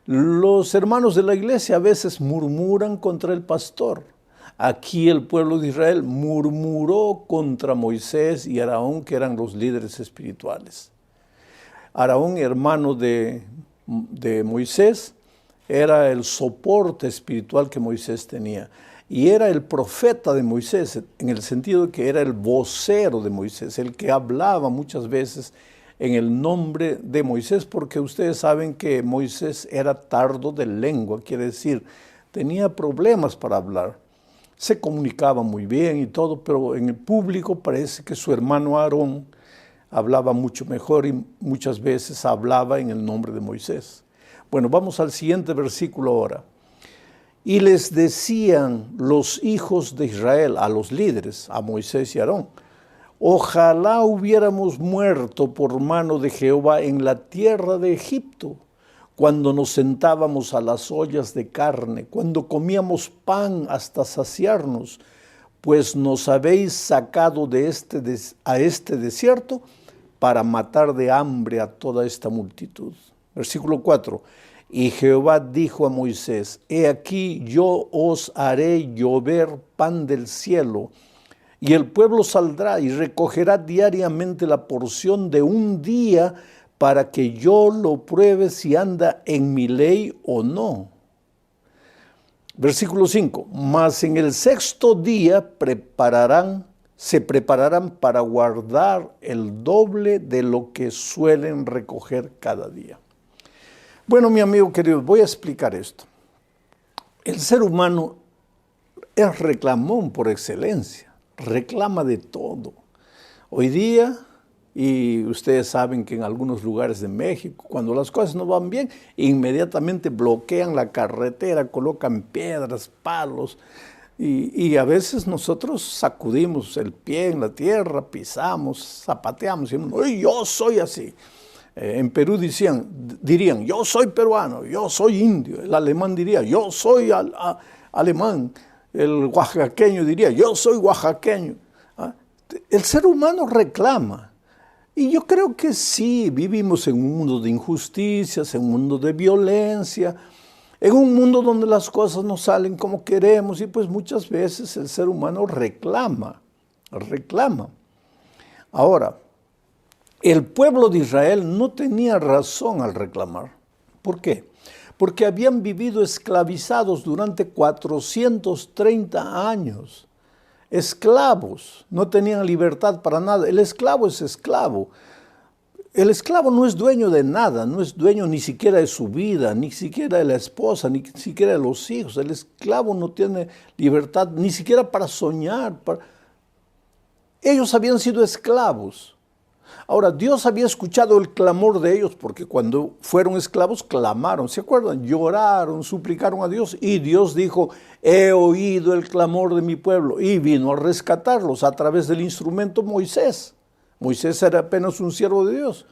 Los hermanos de la iglesia a veces murmuran contra el pastor. Aquí el pueblo de Israel murmuró contra Moisés y Aarón, que eran los líderes espirituales. Aarón, hermano de Moisés, era el soporte espiritual que Moisés tenía. Y era el profeta de Moisés, en el sentido de que era el vocero de Moisés, el que hablaba muchas veces en el nombre de Moisés, porque ustedes saben que Moisés era tardo de lengua, quiere decir, tenía problemas para hablar. Se comunicaba muy bien y todo, pero en el público parece que su hermano Aarón hablaba mucho mejor y muchas veces hablaba en el nombre de Moisés. Bueno, vamos al siguiente versículo ahora. Y les decían los hijos de Israel a los líderes, a Moisés y Aarón: ojalá hubiéramos muerto por mano de Jehová en la tierra de Egipto, cuando nos sentábamos a las ollas de carne, cuando comíamos pan hasta saciarnos, pues nos habéis sacado a este desierto para matar de hambre a toda esta multitud. Versículo 4. Y Jehová dijo a Moisés, he aquí yo os haré llover pan del cielo, y el pueblo saldrá y recogerá diariamente la porción de un día para que yo lo pruebe si anda en mi ley o no. Versículo 5. Mas en el sexto día se prepararán para guardar el doble de lo que suelen recoger cada día. Bueno, mi amigo querido, voy a explicar esto. El ser humano es reclamón por excelencia, reclama de todo. Hoy día, y ustedes saben que en algunos lugares de México, cuando las cosas no van bien, inmediatamente bloquean la carretera, colocan piedras, palos, y a veces nosotros sacudimos el pie en la tierra, pisamos, zapateamos, y decimos, yo soy así. En Perú dirían, yo soy peruano, yo soy indio. El alemán diría, yo soy alemán. El oaxaqueño diría, yo soy oaxaqueño. El ser humano reclama. Y yo creo que sí, vivimos en un mundo de injusticias, en un mundo de violencia, en un mundo donde las cosas no salen como queremos, y pues muchas veces el ser humano reclama. Ahora, el pueblo de Israel no tenía razón al reclamar. ¿Por qué? Porque habían vivido esclavizados durante 430 años. Esclavos, no tenían libertad para nada. El esclavo es esclavo. El esclavo no es dueño de nada, no es dueño ni siquiera de su vida, ni siquiera de la esposa, ni siquiera de los hijos. El esclavo no tiene libertad ni siquiera para soñar. Ellos habían sido esclavos. Ahora, Dios había escuchado el clamor de ellos, porque cuando fueron esclavos clamaron, ¿se acuerdan? Lloraron, suplicaron a Dios, y Dios dijo, he oído el clamor de mi pueblo, y vino a rescatarlos a través del instrumento Moisés. Moisés era apenas un siervo de Dios.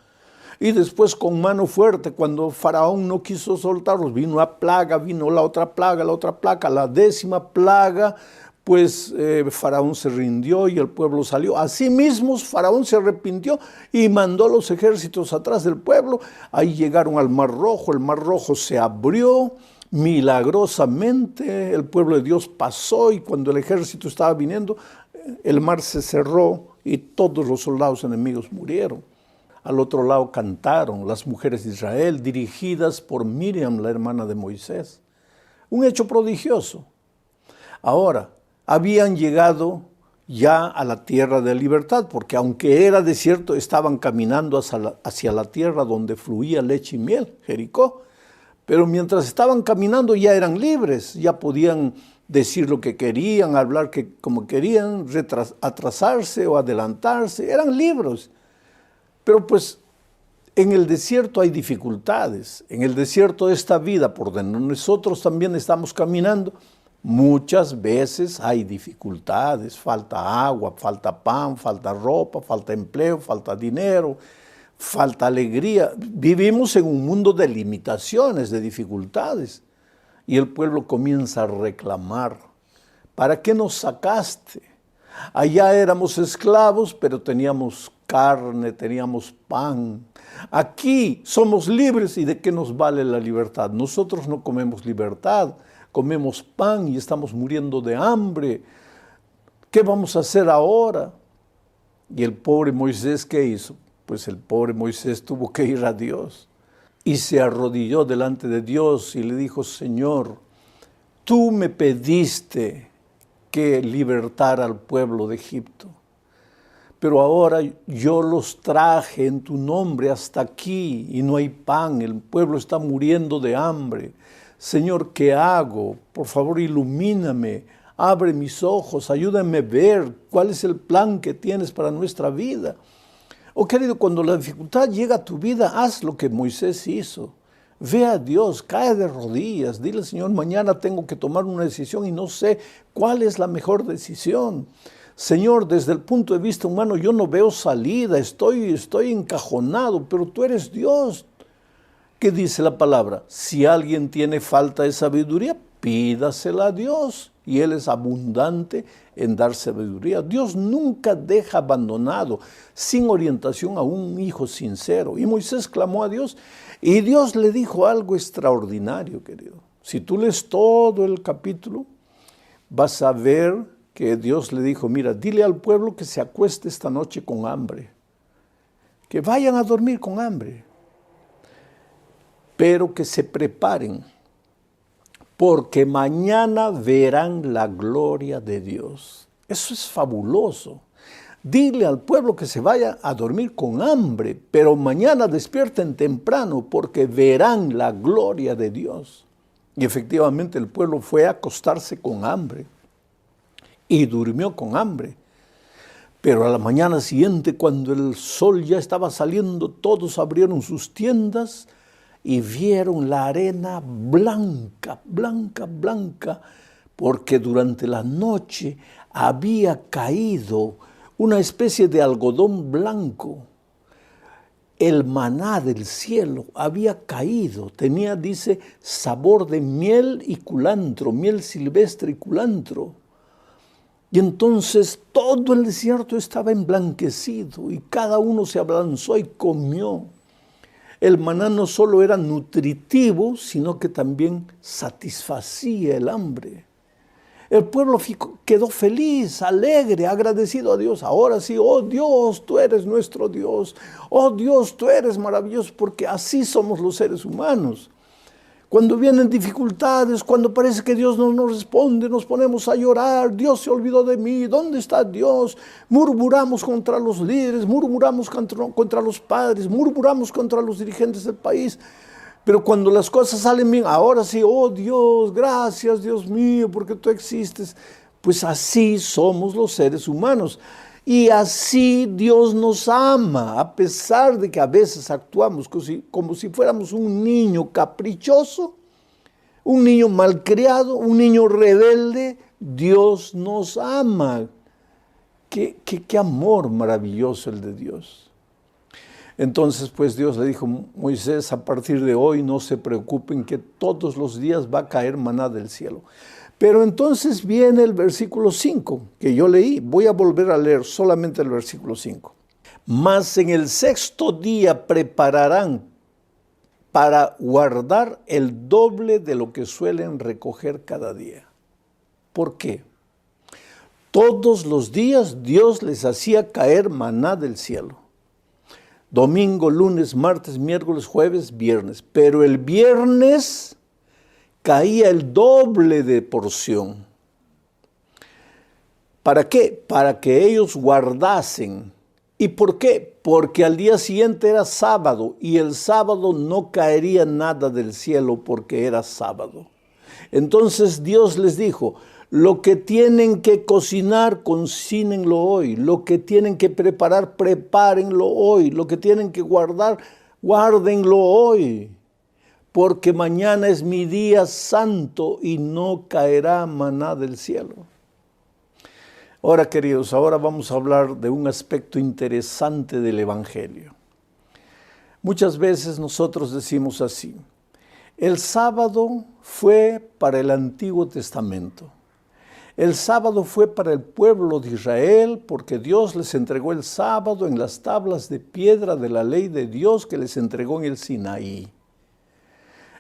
Y después con mano fuerte, cuando Faraón no quiso soltarlos, vino la plaga, vino la otra plaga, la 10ª plaga, pues Faraón se rindió y el pueblo salió. Asimismo, Faraón se arrepintió y mandó los ejércitos atrás del pueblo. Ahí llegaron al Mar Rojo, el Mar Rojo se abrió milagrosamente, el pueblo de Dios pasó, y cuando el ejército estaba viniendo, el mar se cerró y todos los soldados enemigos murieron. Al otro lado cantaron las mujeres de Israel, dirigidas por Miriam, la hermana de Moisés. Un hecho prodigioso. Ahora, habían llegado ya a la tierra de libertad, porque aunque era desierto, estaban caminando hacia la tierra donde fluía leche y miel, Jericó. Pero mientras estaban caminando ya eran libres, ya podían decir lo que querían, hablar como querían, atrasarse o adelantarse, eran libres. Pero pues en el desierto hay dificultades, en el desierto de esta vida por donde nosotros también estamos caminando, muchas veces hay dificultades, falta agua, falta pan, falta ropa, falta empleo, falta dinero, falta alegría. Vivimos en un mundo de limitaciones, de dificultades. Y el pueblo comienza a reclamar, ¿para qué nos sacaste? Allá éramos esclavos, pero teníamos carne, teníamos pan. Aquí somos libres, ¿y de qué nos vale la libertad? Nosotros no comemos libertad, comemos pan y estamos muriendo de hambre. ¿Qué vamos a hacer ahora? Y el pobre Moisés, ¿qué hizo? Pues el pobre Moisés tuvo que ir a Dios. Y se arrodilló delante de Dios y le dijo, Señor, tú me pediste que libertara al pueblo de Egipto, pero ahora yo los traje en tu nombre hasta aquí y no hay pan, el pueblo está muriendo de hambre. Señor, ¿qué hago? Por favor, ilumíname, abre mis ojos, ayúdame a ver cuál es el plan que tienes para nuestra vida. Oh querido, cuando la dificultad llega a tu vida, haz lo que Moisés hizo. Ve a Dios, cae de rodillas, dile, Señor, mañana tengo que tomar una decisión y no sé cuál es la mejor decisión. Señor, desde el punto de vista humano yo no veo salida, estoy encajonado, pero tú eres Dios. ¿Qué dice la palabra? Si alguien tiene falta de sabiduría, pídasela a Dios, y Él es abundante en dar sabiduría. Dios nunca deja abandonado, sin orientación, a un hijo sincero. Y Moisés clamó a Dios, y Dios le dijo algo extraordinario, querido. Si tú lees todo el capítulo, vas a ver que Dios le dijo, mira, dile al pueblo que se acueste esta noche con hambre, que vayan a dormir con hambre, pero que se preparen, porque mañana verán la gloria de Dios. Eso es fabuloso. Dile al pueblo que se vaya a dormir con hambre, pero mañana despierten temprano, porque verán la gloria de Dios. Y efectivamente el pueblo fue a acostarse con hambre y durmió con hambre. Pero a la mañana siguiente, cuando el sol ya estaba saliendo, todos abrieron sus tiendas y vieron la arena blanca, blanca, blanca, porque durante la noche había caído una especie de algodón blanco. El maná del cielo había caído, tenía, dice, sabor de miel y culantro, miel silvestre y culantro. Y entonces todo el desierto estaba emblanquecido y cada uno se abalanzó y comió. El maná no solo era nutritivo, sino que también satisfacía el hambre. El pueblo quedó feliz, alegre, agradecido a Dios. Ahora sí, oh Dios, tú eres nuestro Dios. Oh Dios, tú eres maravilloso, porque así somos los seres humanos. Cuando vienen dificultades, cuando parece que Dios no nos responde, nos ponemos a llorar. Dios se olvidó de mí. ¿Dónde está Dios? Murmuramos contra los líderes, murmuramos contra los padres, murmuramos contra los dirigentes del país. Pero cuando las cosas salen bien, ahora sí, oh Dios, gracias Dios mío, porque tú existes. Pues así somos los seres humanos. Y así Dios nos ama, a pesar de que a veces actuamos como si fuéramos un niño caprichoso, un niño malcriado, un niño rebelde. Dios nos ama. Qué amor maravilloso el de Dios. Entonces, pues Dios le dijo, Moisés, a partir de hoy no se preocupen que todos los días va a caer maná del cielo. Pero entonces viene el versículo 5, que yo leí. Voy a volver a leer solamente el versículo 5. Mas en el sexto día prepararán para guardar el doble de lo que suelen recoger cada día. ¿Por qué? Todos los días Dios les hacía caer maná del cielo. Domingo, lunes, martes, miércoles, jueves, viernes. Pero el viernes caía el doble de porción. ¿Para qué? Para que ellos guardasen. ¿Y por qué? Porque al día siguiente era sábado y el sábado no caería nada del cielo porque era sábado. Entonces Dios les dijo, lo que tienen que cocinar, cocínenlo hoy. Lo que tienen que preparar, prepárenlo hoy. Lo que tienen que guardar, guárdenlo hoy. Porque mañana es mi día santo y no caerá maná del cielo. Ahora, queridos, ahora vamos a hablar de un aspecto interesante del Evangelio. Muchas veces nosotros decimos así, el sábado fue para el Antiguo Testamento. El sábado fue para el pueblo de Israel porque Dios les entregó el sábado en las tablas de piedra de la ley de Dios que les entregó en el Sinaí.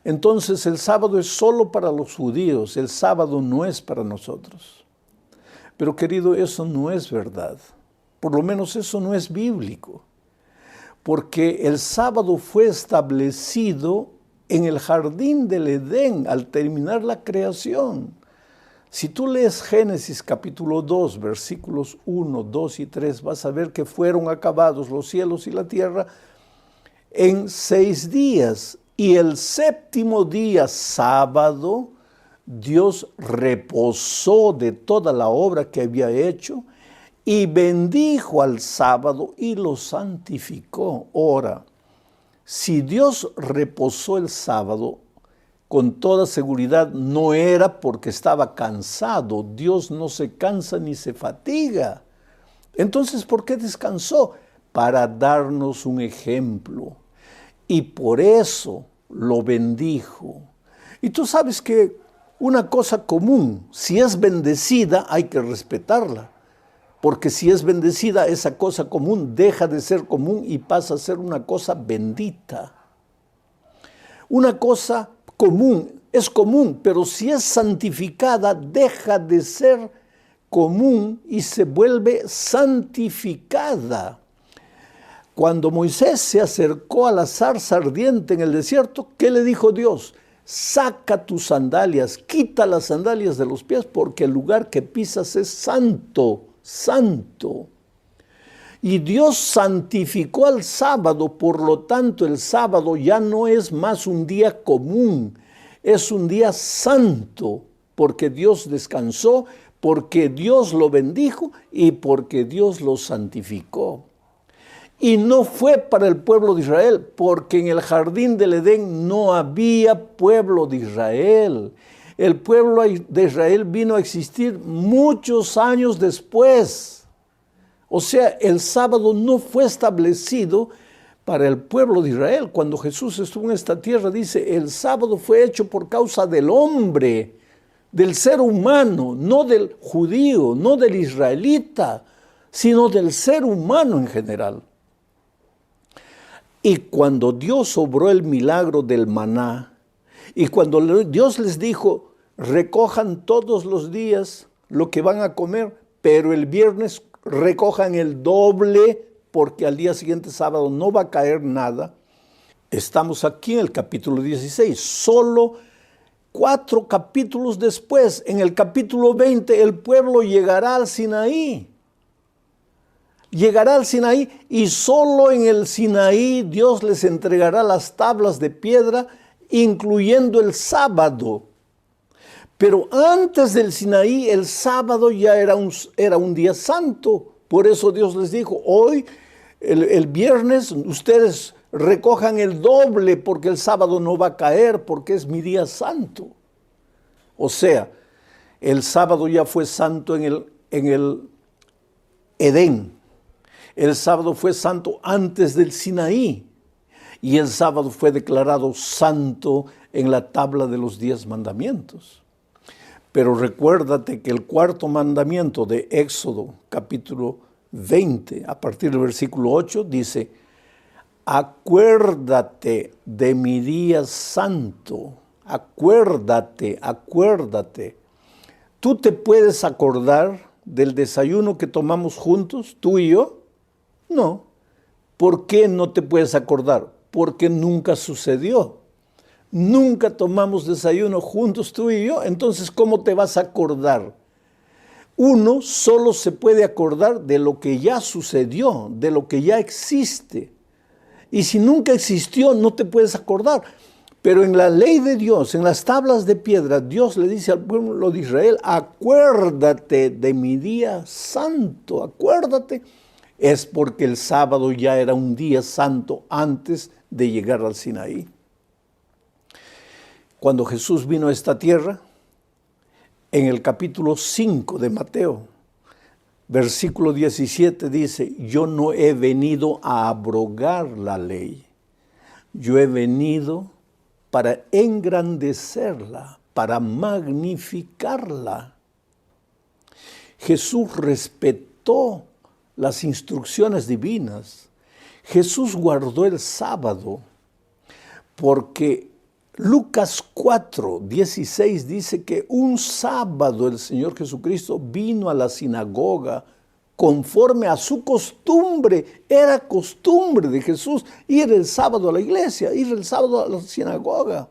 Entonces el sábado es solo para los judíos, el sábado no es para nosotros. Pero querido, eso no es verdad. Por lo menos eso no es bíblico. Porque el sábado fue establecido en el jardín del Edén al terminar la creación. Si tú lees Génesis capítulo 2, versículos 1, 2 y 3, vas a ver que fueron acabados los cielos y la tierra en 6 días. Y el séptimo día, sábado, Dios reposó de toda la obra que había hecho y bendijo al sábado y lo santificó. Ahora, si Dios reposó el sábado, con toda seguridad no era porque estaba cansado. Dios no se cansa ni se fatiga. Entonces, ¿por qué descansó? Para darnos un ejemplo. Y por eso lo bendijo. Y tú sabes que una cosa común, si es bendecida, hay que respetarla. Porque si es bendecida, esa cosa común deja de ser común y pasa a ser una cosa bendita. Una cosa común es común, pero si es santificada, deja de ser común y se vuelve santificada. Cuando Moisés se acercó a la zarza ardiente en el desierto, ¿qué le dijo Dios? Saca tus sandalias, quita las sandalias de los pies, porque el lugar que pisas es santo, santo. Y Dios santificó al sábado, por lo tanto el sábado ya no es más un día común, es un día santo, porque Dios descansó, porque Dios lo bendijo y porque Dios lo santificó. Y no fue para el pueblo de Israel, porque en el jardín del Edén no había pueblo de Israel. El pueblo de Israel vino a existir muchos años después. O sea, el sábado no fue establecido para el pueblo de Israel. Cuando Jesús estuvo en esta tierra, dice, el sábado fue hecho por causa del hombre, del ser humano, no del judío, no del israelita, sino del ser humano en general. Y cuando Dios obró el milagro del maná, y cuando Dios les dijo, recojan todos los días lo que van a comer, pero el viernes recojan el doble, porque al día siguiente sábado no va a caer nada. Estamos aquí en el capítulo 16, solo 4 capítulos después, en el capítulo 20, el pueblo llegará al Sinaí. Llegará al Sinaí y solo en el Sinaí Dios les entregará las tablas de piedra, incluyendo el sábado. Pero antes del Sinaí, el sábado ya era un día santo. Por eso Dios les dijo, hoy, el viernes, ustedes recojan el doble porque el sábado no va a caer, porque es mi día santo. O sea, el sábado ya fue santo en el Edén. El sábado fue santo antes del Sinaí. Y el sábado fue declarado santo en la tabla de los 10 mandamientos. Pero recuérdate que el 4.º mandamiento de Éxodo, capítulo 20, a partir del versículo 8, dice, acuérdate de mi día santo, acuérdate, acuérdate. ¿Tú te puedes acordar del desayuno que tomamos juntos, tú y yo? No. ¿Por qué no te puedes acordar? Porque nunca sucedió. Nunca tomamos desayuno juntos tú y yo, entonces ¿cómo te vas a acordar? Uno solo se puede acordar de lo que ya sucedió, de lo que ya existe. Y si nunca existió, no te puedes acordar. Pero en la ley de Dios, en las tablas de piedra, Dios le dice al pueblo de Israel, acuérdate de mi día santo, acuérdate. Es porque el sábado ya era un día santo antes de llegar al Sinaí. Cuando Jesús vino a esta tierra, en el capítulo 5 de Mateo, versículo 17 dice, yo no he venido a abrogar la ley, yo he venido para engrandecerla, para magnificarla. Jesús respetó las instrucciones divinas. Jesús guardó el sábado porque Lucas 4:16 dice que un sábado el Señor Jesucristo vino a la sinagoga conforme a su costumbre. Era costumbre de Jesús ir el sábado a la iglesia, ir el sábado a la sinagoga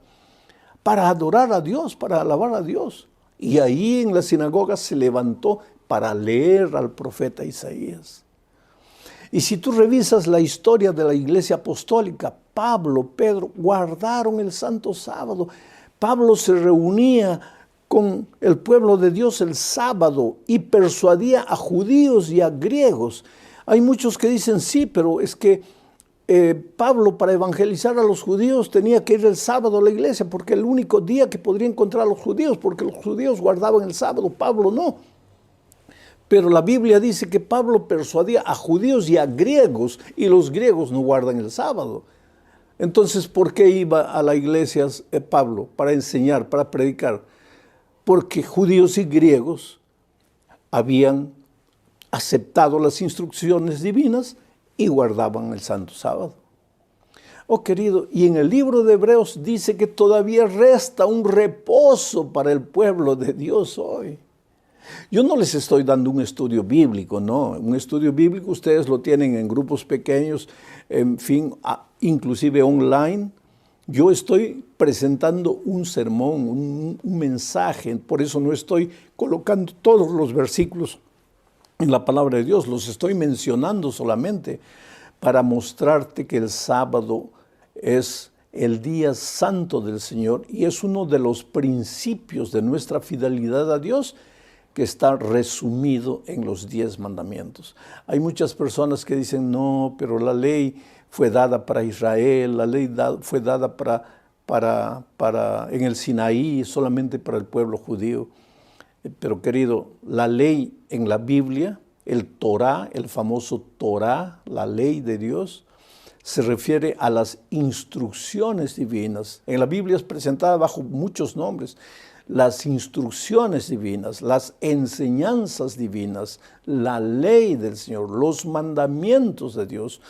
para adorar a Dios, para alabar a Dios. Y ahí en la sinagoga se levantó para leer al profeta Isaías. Y si tú revisas la historia de la iglesia apostólica, Pablo, Pedro, guardaron el santo sábado. Pablo se reunía con el pueblo de Dios el sábado y persuadía a judíos y a griegos. Hay muchos que dicen, sí, pero es que Pablo para evangelizar a los judíos tenía que ir el sábado a la iglesia, porque el único día que podría encontrar a los judíos, porque los judíos guardaban el sábado, Pablo no. Pero la Biblia dice que Pablo persuadía a judíos y a griegos, y los griegos no guardan el sábado. Entonces, ¿por qué iba a la iglesia Pablo? Para enseñar, para predicar. Porque judíos y griegos habían aceptado las instrucciones divinas y guardaban el santo sábado. Oh querido, y en el libro de Hebreos dice que todavía resta un reposo para el pueblo de Dios hoy. Yo no les estoy dando un estudio bíblico, no. Un estudio bíblico ustedes lo tienen en grupos pequeños, en fin, inclusive online. Yo estoy presentando un sermón, un mensaje, por eso no estoy colocando todos los versículos en la palabra de Dios, los estoy mencionando solamente para mostrarte que el sábado es el día santo del Señor y es uno de los principios de nuestra fidelidad a Dios que está resumido en los 10 mandamientos. Hay muchas personas que dicen, no, pero la ley fue dada para Israel, la ley fue dada en el Sinaí, solamente para el pueblo judío. Pero querido, la ley en la Biblia, el Torá, el famoso Torá, la ley de Dios, se refiere a las instrucciones divinas. En la Biblia es presentada bajo muchos nombres. Las instrucciones divinas, las enseñanzas divinas, la ley del Señor, los mandamientos de Dios,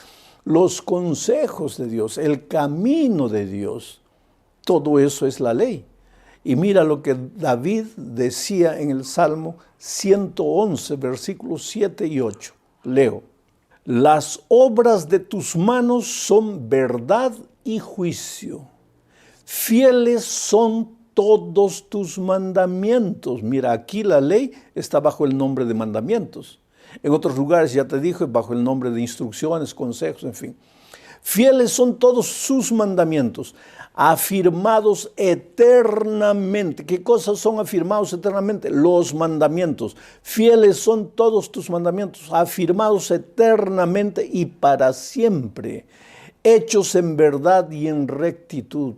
los consejos de Dios, el camino de Dios. Todo eso es la ley. Y mira lo que David decía en el Salmo 111, versículos 7 y 8. Leo. Las obras de tus manos son verdad y juicio. Fieles son todos tus mandamientos. Mira, aquí la ley está bajo el nombre de mandamientos. En otros lugares, ya te dije, bajo el nombre de instrucciones, consejos, en fin. Fieles son todos sus mandamientos, afirmados eternamente. ¿Qué cosas son afirmados eternamente? Los mandamientos. Fieles son todos tus mandamientos, afirmados eternamente y para siempre, hechos en verdad y en rectitud.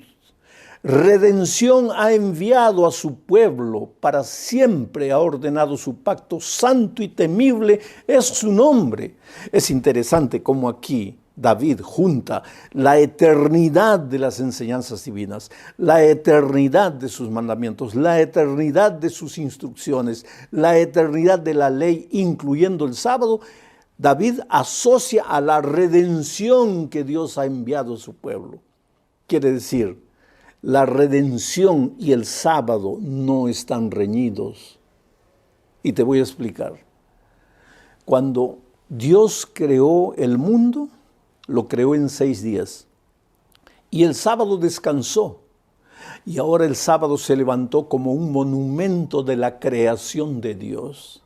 Redención ha enviado a su pueblo, para siempre ha ordenado su pacto, santo y temible es su nombre. Es interesante cómo aquí David junta la eternidad de las enseñanzas divinas, la eternidad de sus mandamientos, la eternidad de sus instrucciones, la eternidad de la ley, incluyendo el sábado. David asocia a la redención que Dios ha enviado a su pueblo. Quiere decir, la redención y el sábado no están reñidos. Y te voy a explicar. Cuando Dios creó el mundo, lo creó en 6 días. Y el sábado descansó. Y ahora el sábado se levantó como un monumento de la creación de Dios.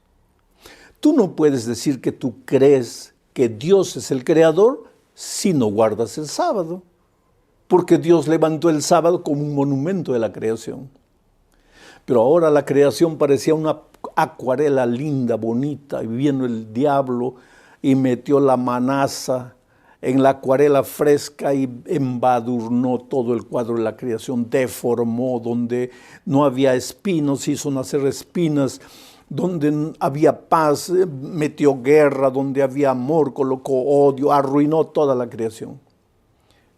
Tú no puedes decir que tú crees que Dios es el creador si no guardas el sábado. Porque Dios levantó el sábado como un monumento de la creación. Pero ahora la creación parecía una acuarela linda, bonita, y vino el diablo y metió la manaza en la acuarela fresca y embadurnó todo el cuadro de la creación, deformó donde no había espinos, hizo nacer espinas, donde había paz, metió guerra, donde había amor, colocó odio, arruinó toda la creación.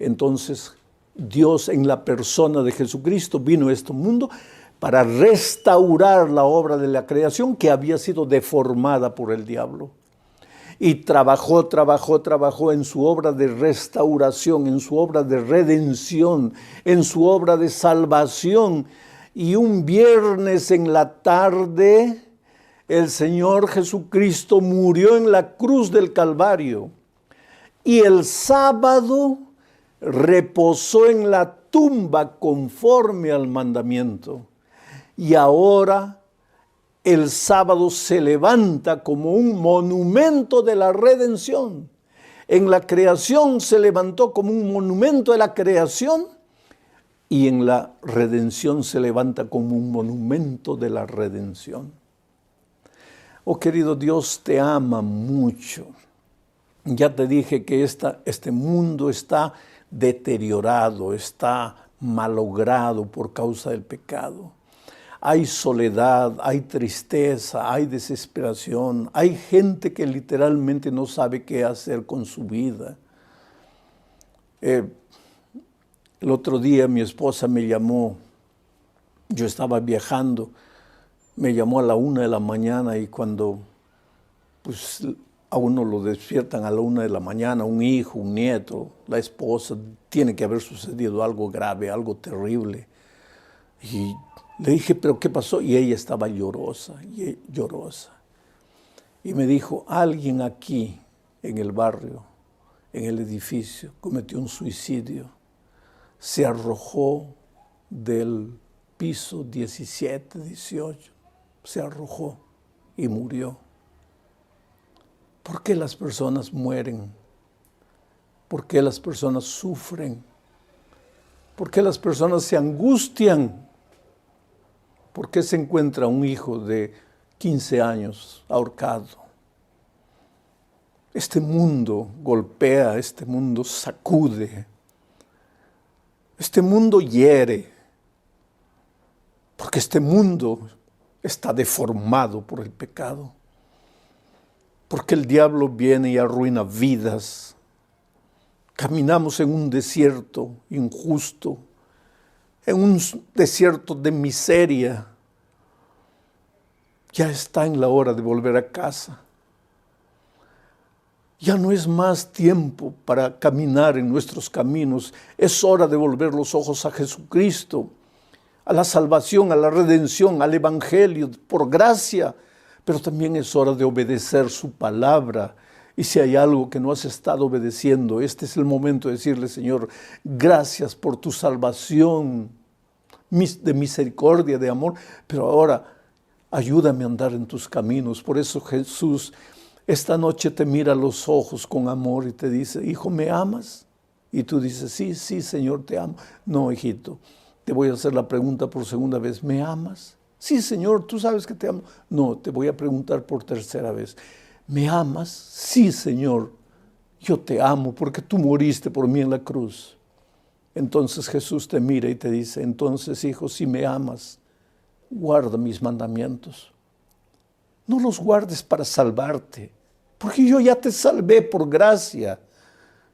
Entonces, Dios en la persona de Jesucristo vino a este mundo para restaurar la obra de la creación que había sido deformada por el diablo. Y trabajó en su obra de restauración, en su obra de redención, en su obra de salvación. Y un viernes en la tarde, el Señor Jesucristo murió en la cruz del Calvario. Y el sábado reposó en la tumba conforme al mandamiento. Y ahora el sábado se levanta como un monumento de la redención. En la creación se levantó como un monumento de la creación y en la redención se levanta como un monumento de la redención. Oh querido, Dios te ama mucho. Ya te dije que este mundo está deteriorado, está malogrado por causa del pecado. Hay soledad, hay tristeza, hay desesperación, hay gente que literalmente no sabe qué hacer con su vida. El otro día mi esposa me llamó, yo estaba viajando, me llamó a la 1 de la mañana y cuando pues, a uno lo despiertan a la 1 de la mañana, un hijo, un nieto, la esposa, tiene que haber sucedido algo grave, algo terrible. Y le dije, ¿pero qué pasó? Y ella estaba llorosa. Y me dijo, alguien aquí en el barrio, en el edificio, cometió un suicidio. Se arrojó del piso 17, 18, se arrojó y murió. ¿Por qué las personas mueren? ¿Por qué las personas sufren? ¿Por qué las personas se angustian? ¿Por qué se encuentra un hijo de 15 años ahorcado? Este mundo golpea, este mundo sacude, este mundo hiere, porque este mundo está deformado por el pecado, porque el diablo viene y arruina vidas. Caminamos en un desierto injusto, en un desierto de miseria. Ya está en la hora de volver a casa. Ya no es más tiempo para caminar en nuestros caminos. Es hora de volver los ojos a Jesucristo, a la salvación, a la redención, al Evangelio, por gracia. Pero también es hora de obedecer su palabra. Y si hay algo que no has estado obedeciendo, este es el momento de decirle, Señor, gracias por tu salvación, de misericordia, de amor, pero ahora ayúdame a andar en tus caminos. Por eso Jesús esta noche te mira a los ojos con amor y te dice, hijo, ¿me amas? Y tú dices, sí, sí, Señor, te amo. No, hijito, te voy a hacer la pregunta por segunda vez, ¿me amas? Sí, Señor, tú sabes que te amo. No, te voy a preguntar por tercera vez, ¿me amas? Sí, Señor, yo te amo porque tú moriste por mí en la cruz. Entonces Jesús te mira y te dice, entonces, hijo, si me amas, guarda mis mandamientos. No los guardes para salvarte, porque yo ya te salvé por gracia.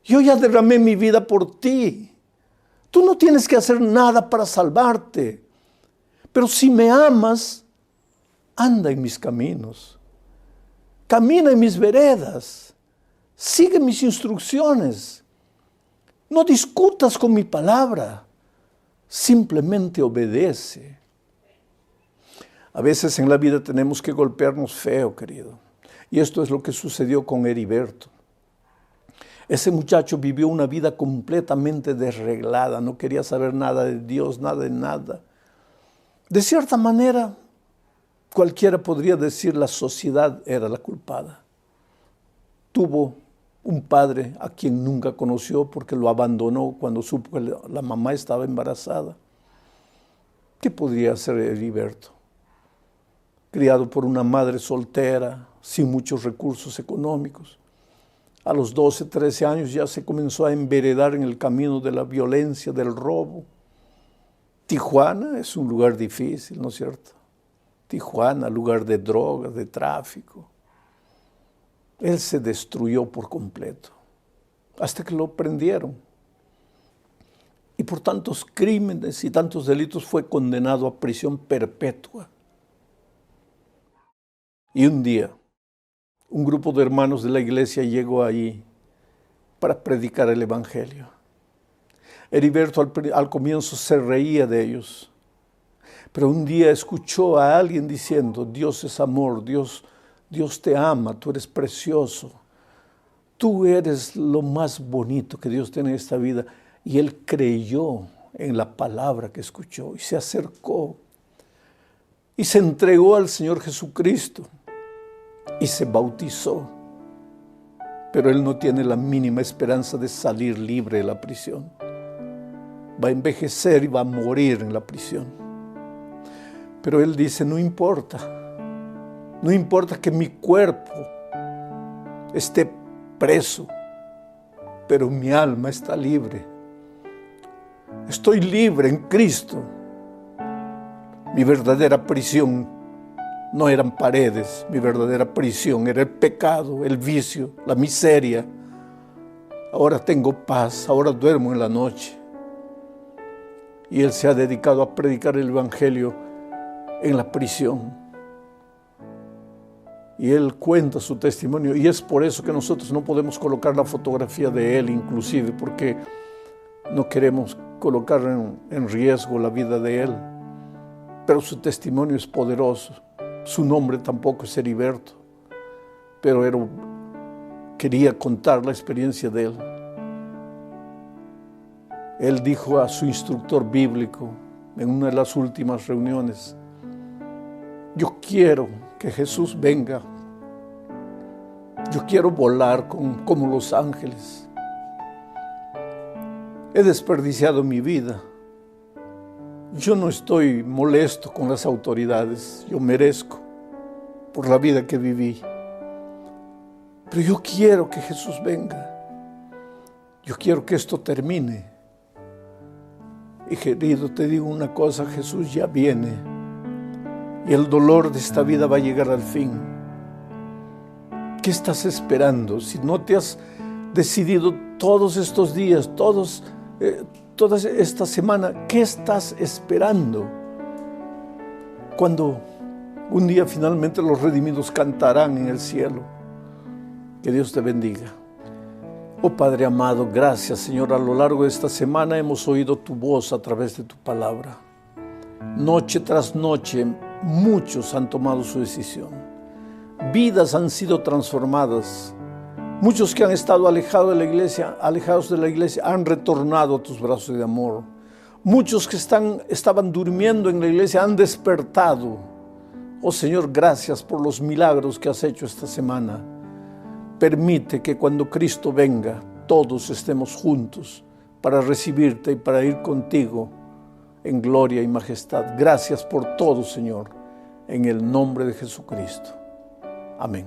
Yo ya derramé mi vida por ti. Tú no tienes que hacer nada para salvarte. Pero si me amas, anda en mis caminos. Camina en mis veredas. Sigue mis instrucciones. No discutas con mi palabra. Simplemente obedece. A veces en la vida tenemos que golpearnos feo, querido. Y esto es lo que sucedió con Heriberto. Ese muchacho vivió una vida completamente desreglada, no quería saber nada de Dios, nada de nada. De cierta manera, cualquiera podría decir la sociedad era la culpada. Tuvo un padre a quien nunca conoció porque lo abandonó cuando supo que la mamá estaba embarazada. ¿Qué podría hacer Heriberto? Criado por una madre soltera, sin muchos recursos económicos. A los 12, 13 años ya se comenzó a enveredar en el camino de la violencia, del robo. Tijuana es un lugar difícil, ¿no es cierto? Tijuana, lugar de drogas, de tráfico. Él se destruyó por completo, hasta que lo prendieron. Y por tantos crímenes y tantos delitos fue condenado a prisión perpetua. Y un día, un grupo de hermanos de la iglesia llegó allí para predicar el Evangelio. Heriberto al comienzo se reía de ellos, pero un día escuchó a alguien diciendo, Dios es amor, Dios te ama, tú eres precioso, tú eres lo más bonito que Dios tiene en esta vida. Y él creyó en la palabra que escuchó y se acercó y se entregó al Señor Jesucristo. Y se bautizó, pero él no tiene la mínima esperanza de salir libre de la prisión. Va a envejecer y va a morir en la prisión. Pero él dice, no importa que mi cuerpo esté preso, pero mi alma está libre. Estoy libre en Cristo. Mi verdadera prisión no eran paredes, mi verdadera prisión era el pecado, el vicio, la miseria. Ahora tengo paz, ahora duermo en la noche. y él se ha dedicado a predicar el Evangelio en la prisión. Y él cuenta su testimonio, y es por eso que nosotros no podemos colocar la fotografía de él inclusive, porque no queremos colocar en riesgo la vida de él. Pero su testimonio es poderoso. Su nombre tampoco es Heriberto, pero quería contar la experiencia de él. Él dijo a su instructor bíblico en una de las últimas reuniones: yo quiero que Jesús venga. Yo quiero volar como los ángeles. He desperdiciado mi vida. Yo no estoy molesto con las autoridades. Yo merezco por la vida que viví. Pero yo quiero que Jesús venga. Yo quiero que esto termine. Y querido, te digo una cosa, Jesús ya viene. Y el dolor de esta vida va a llegar al fin. ¿Qué estás esperando? Si no te has decidido todos estos días, toda esta semana, ¿qué estás esperando? Cuando un día finalmente los redimidos cantarán en el cielo. Que Dios te bendiga. Oh Padre amado, gracias Señor. A lo largo de esta semana hemos oído tu voz a través de tu palabra. Noche tras noche, muchos han tomado su decisión. Vidas han sido transformadas. Muchos que han estado alejados de la iglesia, han retornado a tus brazos de amor. Muchos que estaban durmiendo en la iglesia han despertado. Oh Señor, gracias por los milagros que has hecho esta semana. Permite que cuando Cristo venga, todos estemos juntos para recibirte y para ir contigo en gloria y majestad. Gracias por todo, Señor, en el nombre de Jesucristo. Amén.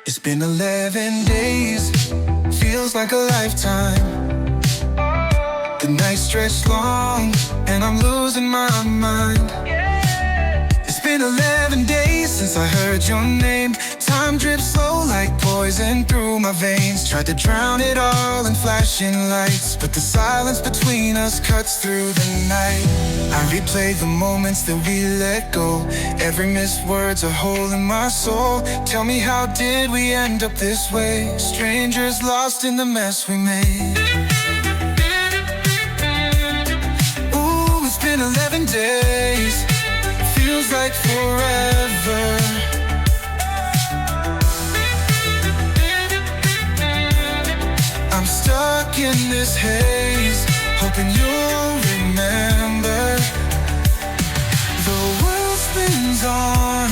It's been 11 days, feels like a lifetime. The night stretched long, and I'm losing my mind. It's been 11 days since I heard your name. Time drips slow like poison through my veins. Tried to drown it all in flashing lights, but the silence between us cuts through the night. I replay the moments that we let go. Every missed word's a hole in my soul. Tell me, how did we end up this way? Strangers lost in the mess we made. Ooh, it's been 11 days, feels like forever. I'm stuck in this haze, hoping you'll remember. The world spins on,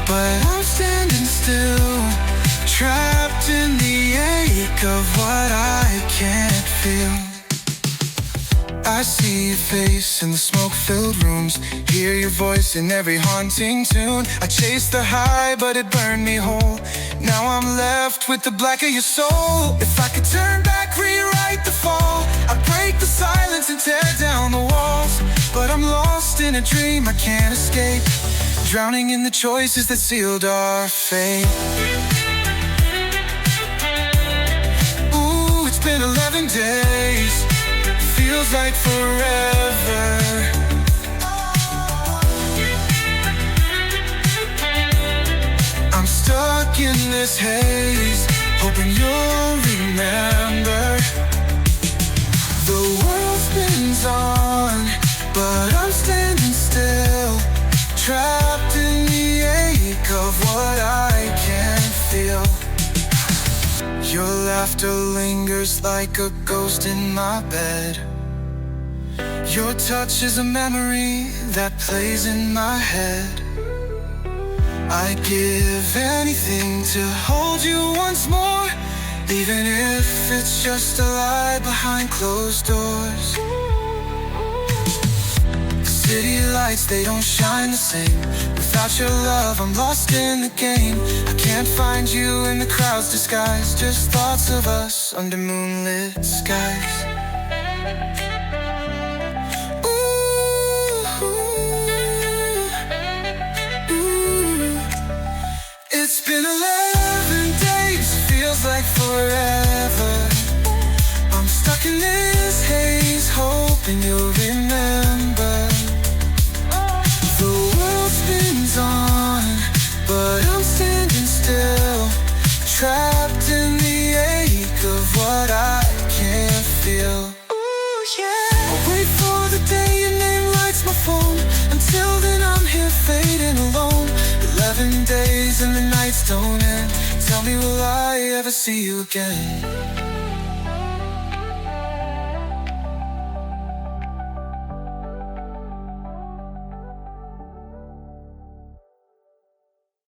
but I'm standing still, trapped in the ache of what I can't feel. I see your face in the smoke-filled rooms, hear your voice in every haunting tune. I chased the high, but it burned me whole. Now I'm left with the black of your soul. If I could turn back, rewrite the fall, I'd break the silence and tear down the walls. But I'm lost in a dream I can't escape, drowning in the choices that sealed our fate. Ooh, it's been 11 days, feels like forever. I'm stuck in this haze, hoping you'll remember. The world spins on, but I'm standing still, trapped in the ache of what I can't feel. Your laughter lingers like a ghost in my bed. Your touch is a memory that plays in my head. I'd give anything to hold you once more even if it's just a lie behind closed doors. City lights, they don't shine the same. Without your love, I'm lost in the game. I can't find you in the crowd's disguise. Just thoughts of us under moonlit skies. It's been 11 days, feels like forever. I'm stuck in this haze, hoping you'll remember. The world spins on, but I'm standing still, trapped in the ache of what I can't feel. Ooh, yeah. I'll wait for the day your name lights my phone. Until then I'm here fading alone. 11 days and the nights don't end. Tell me, will I ever see you again?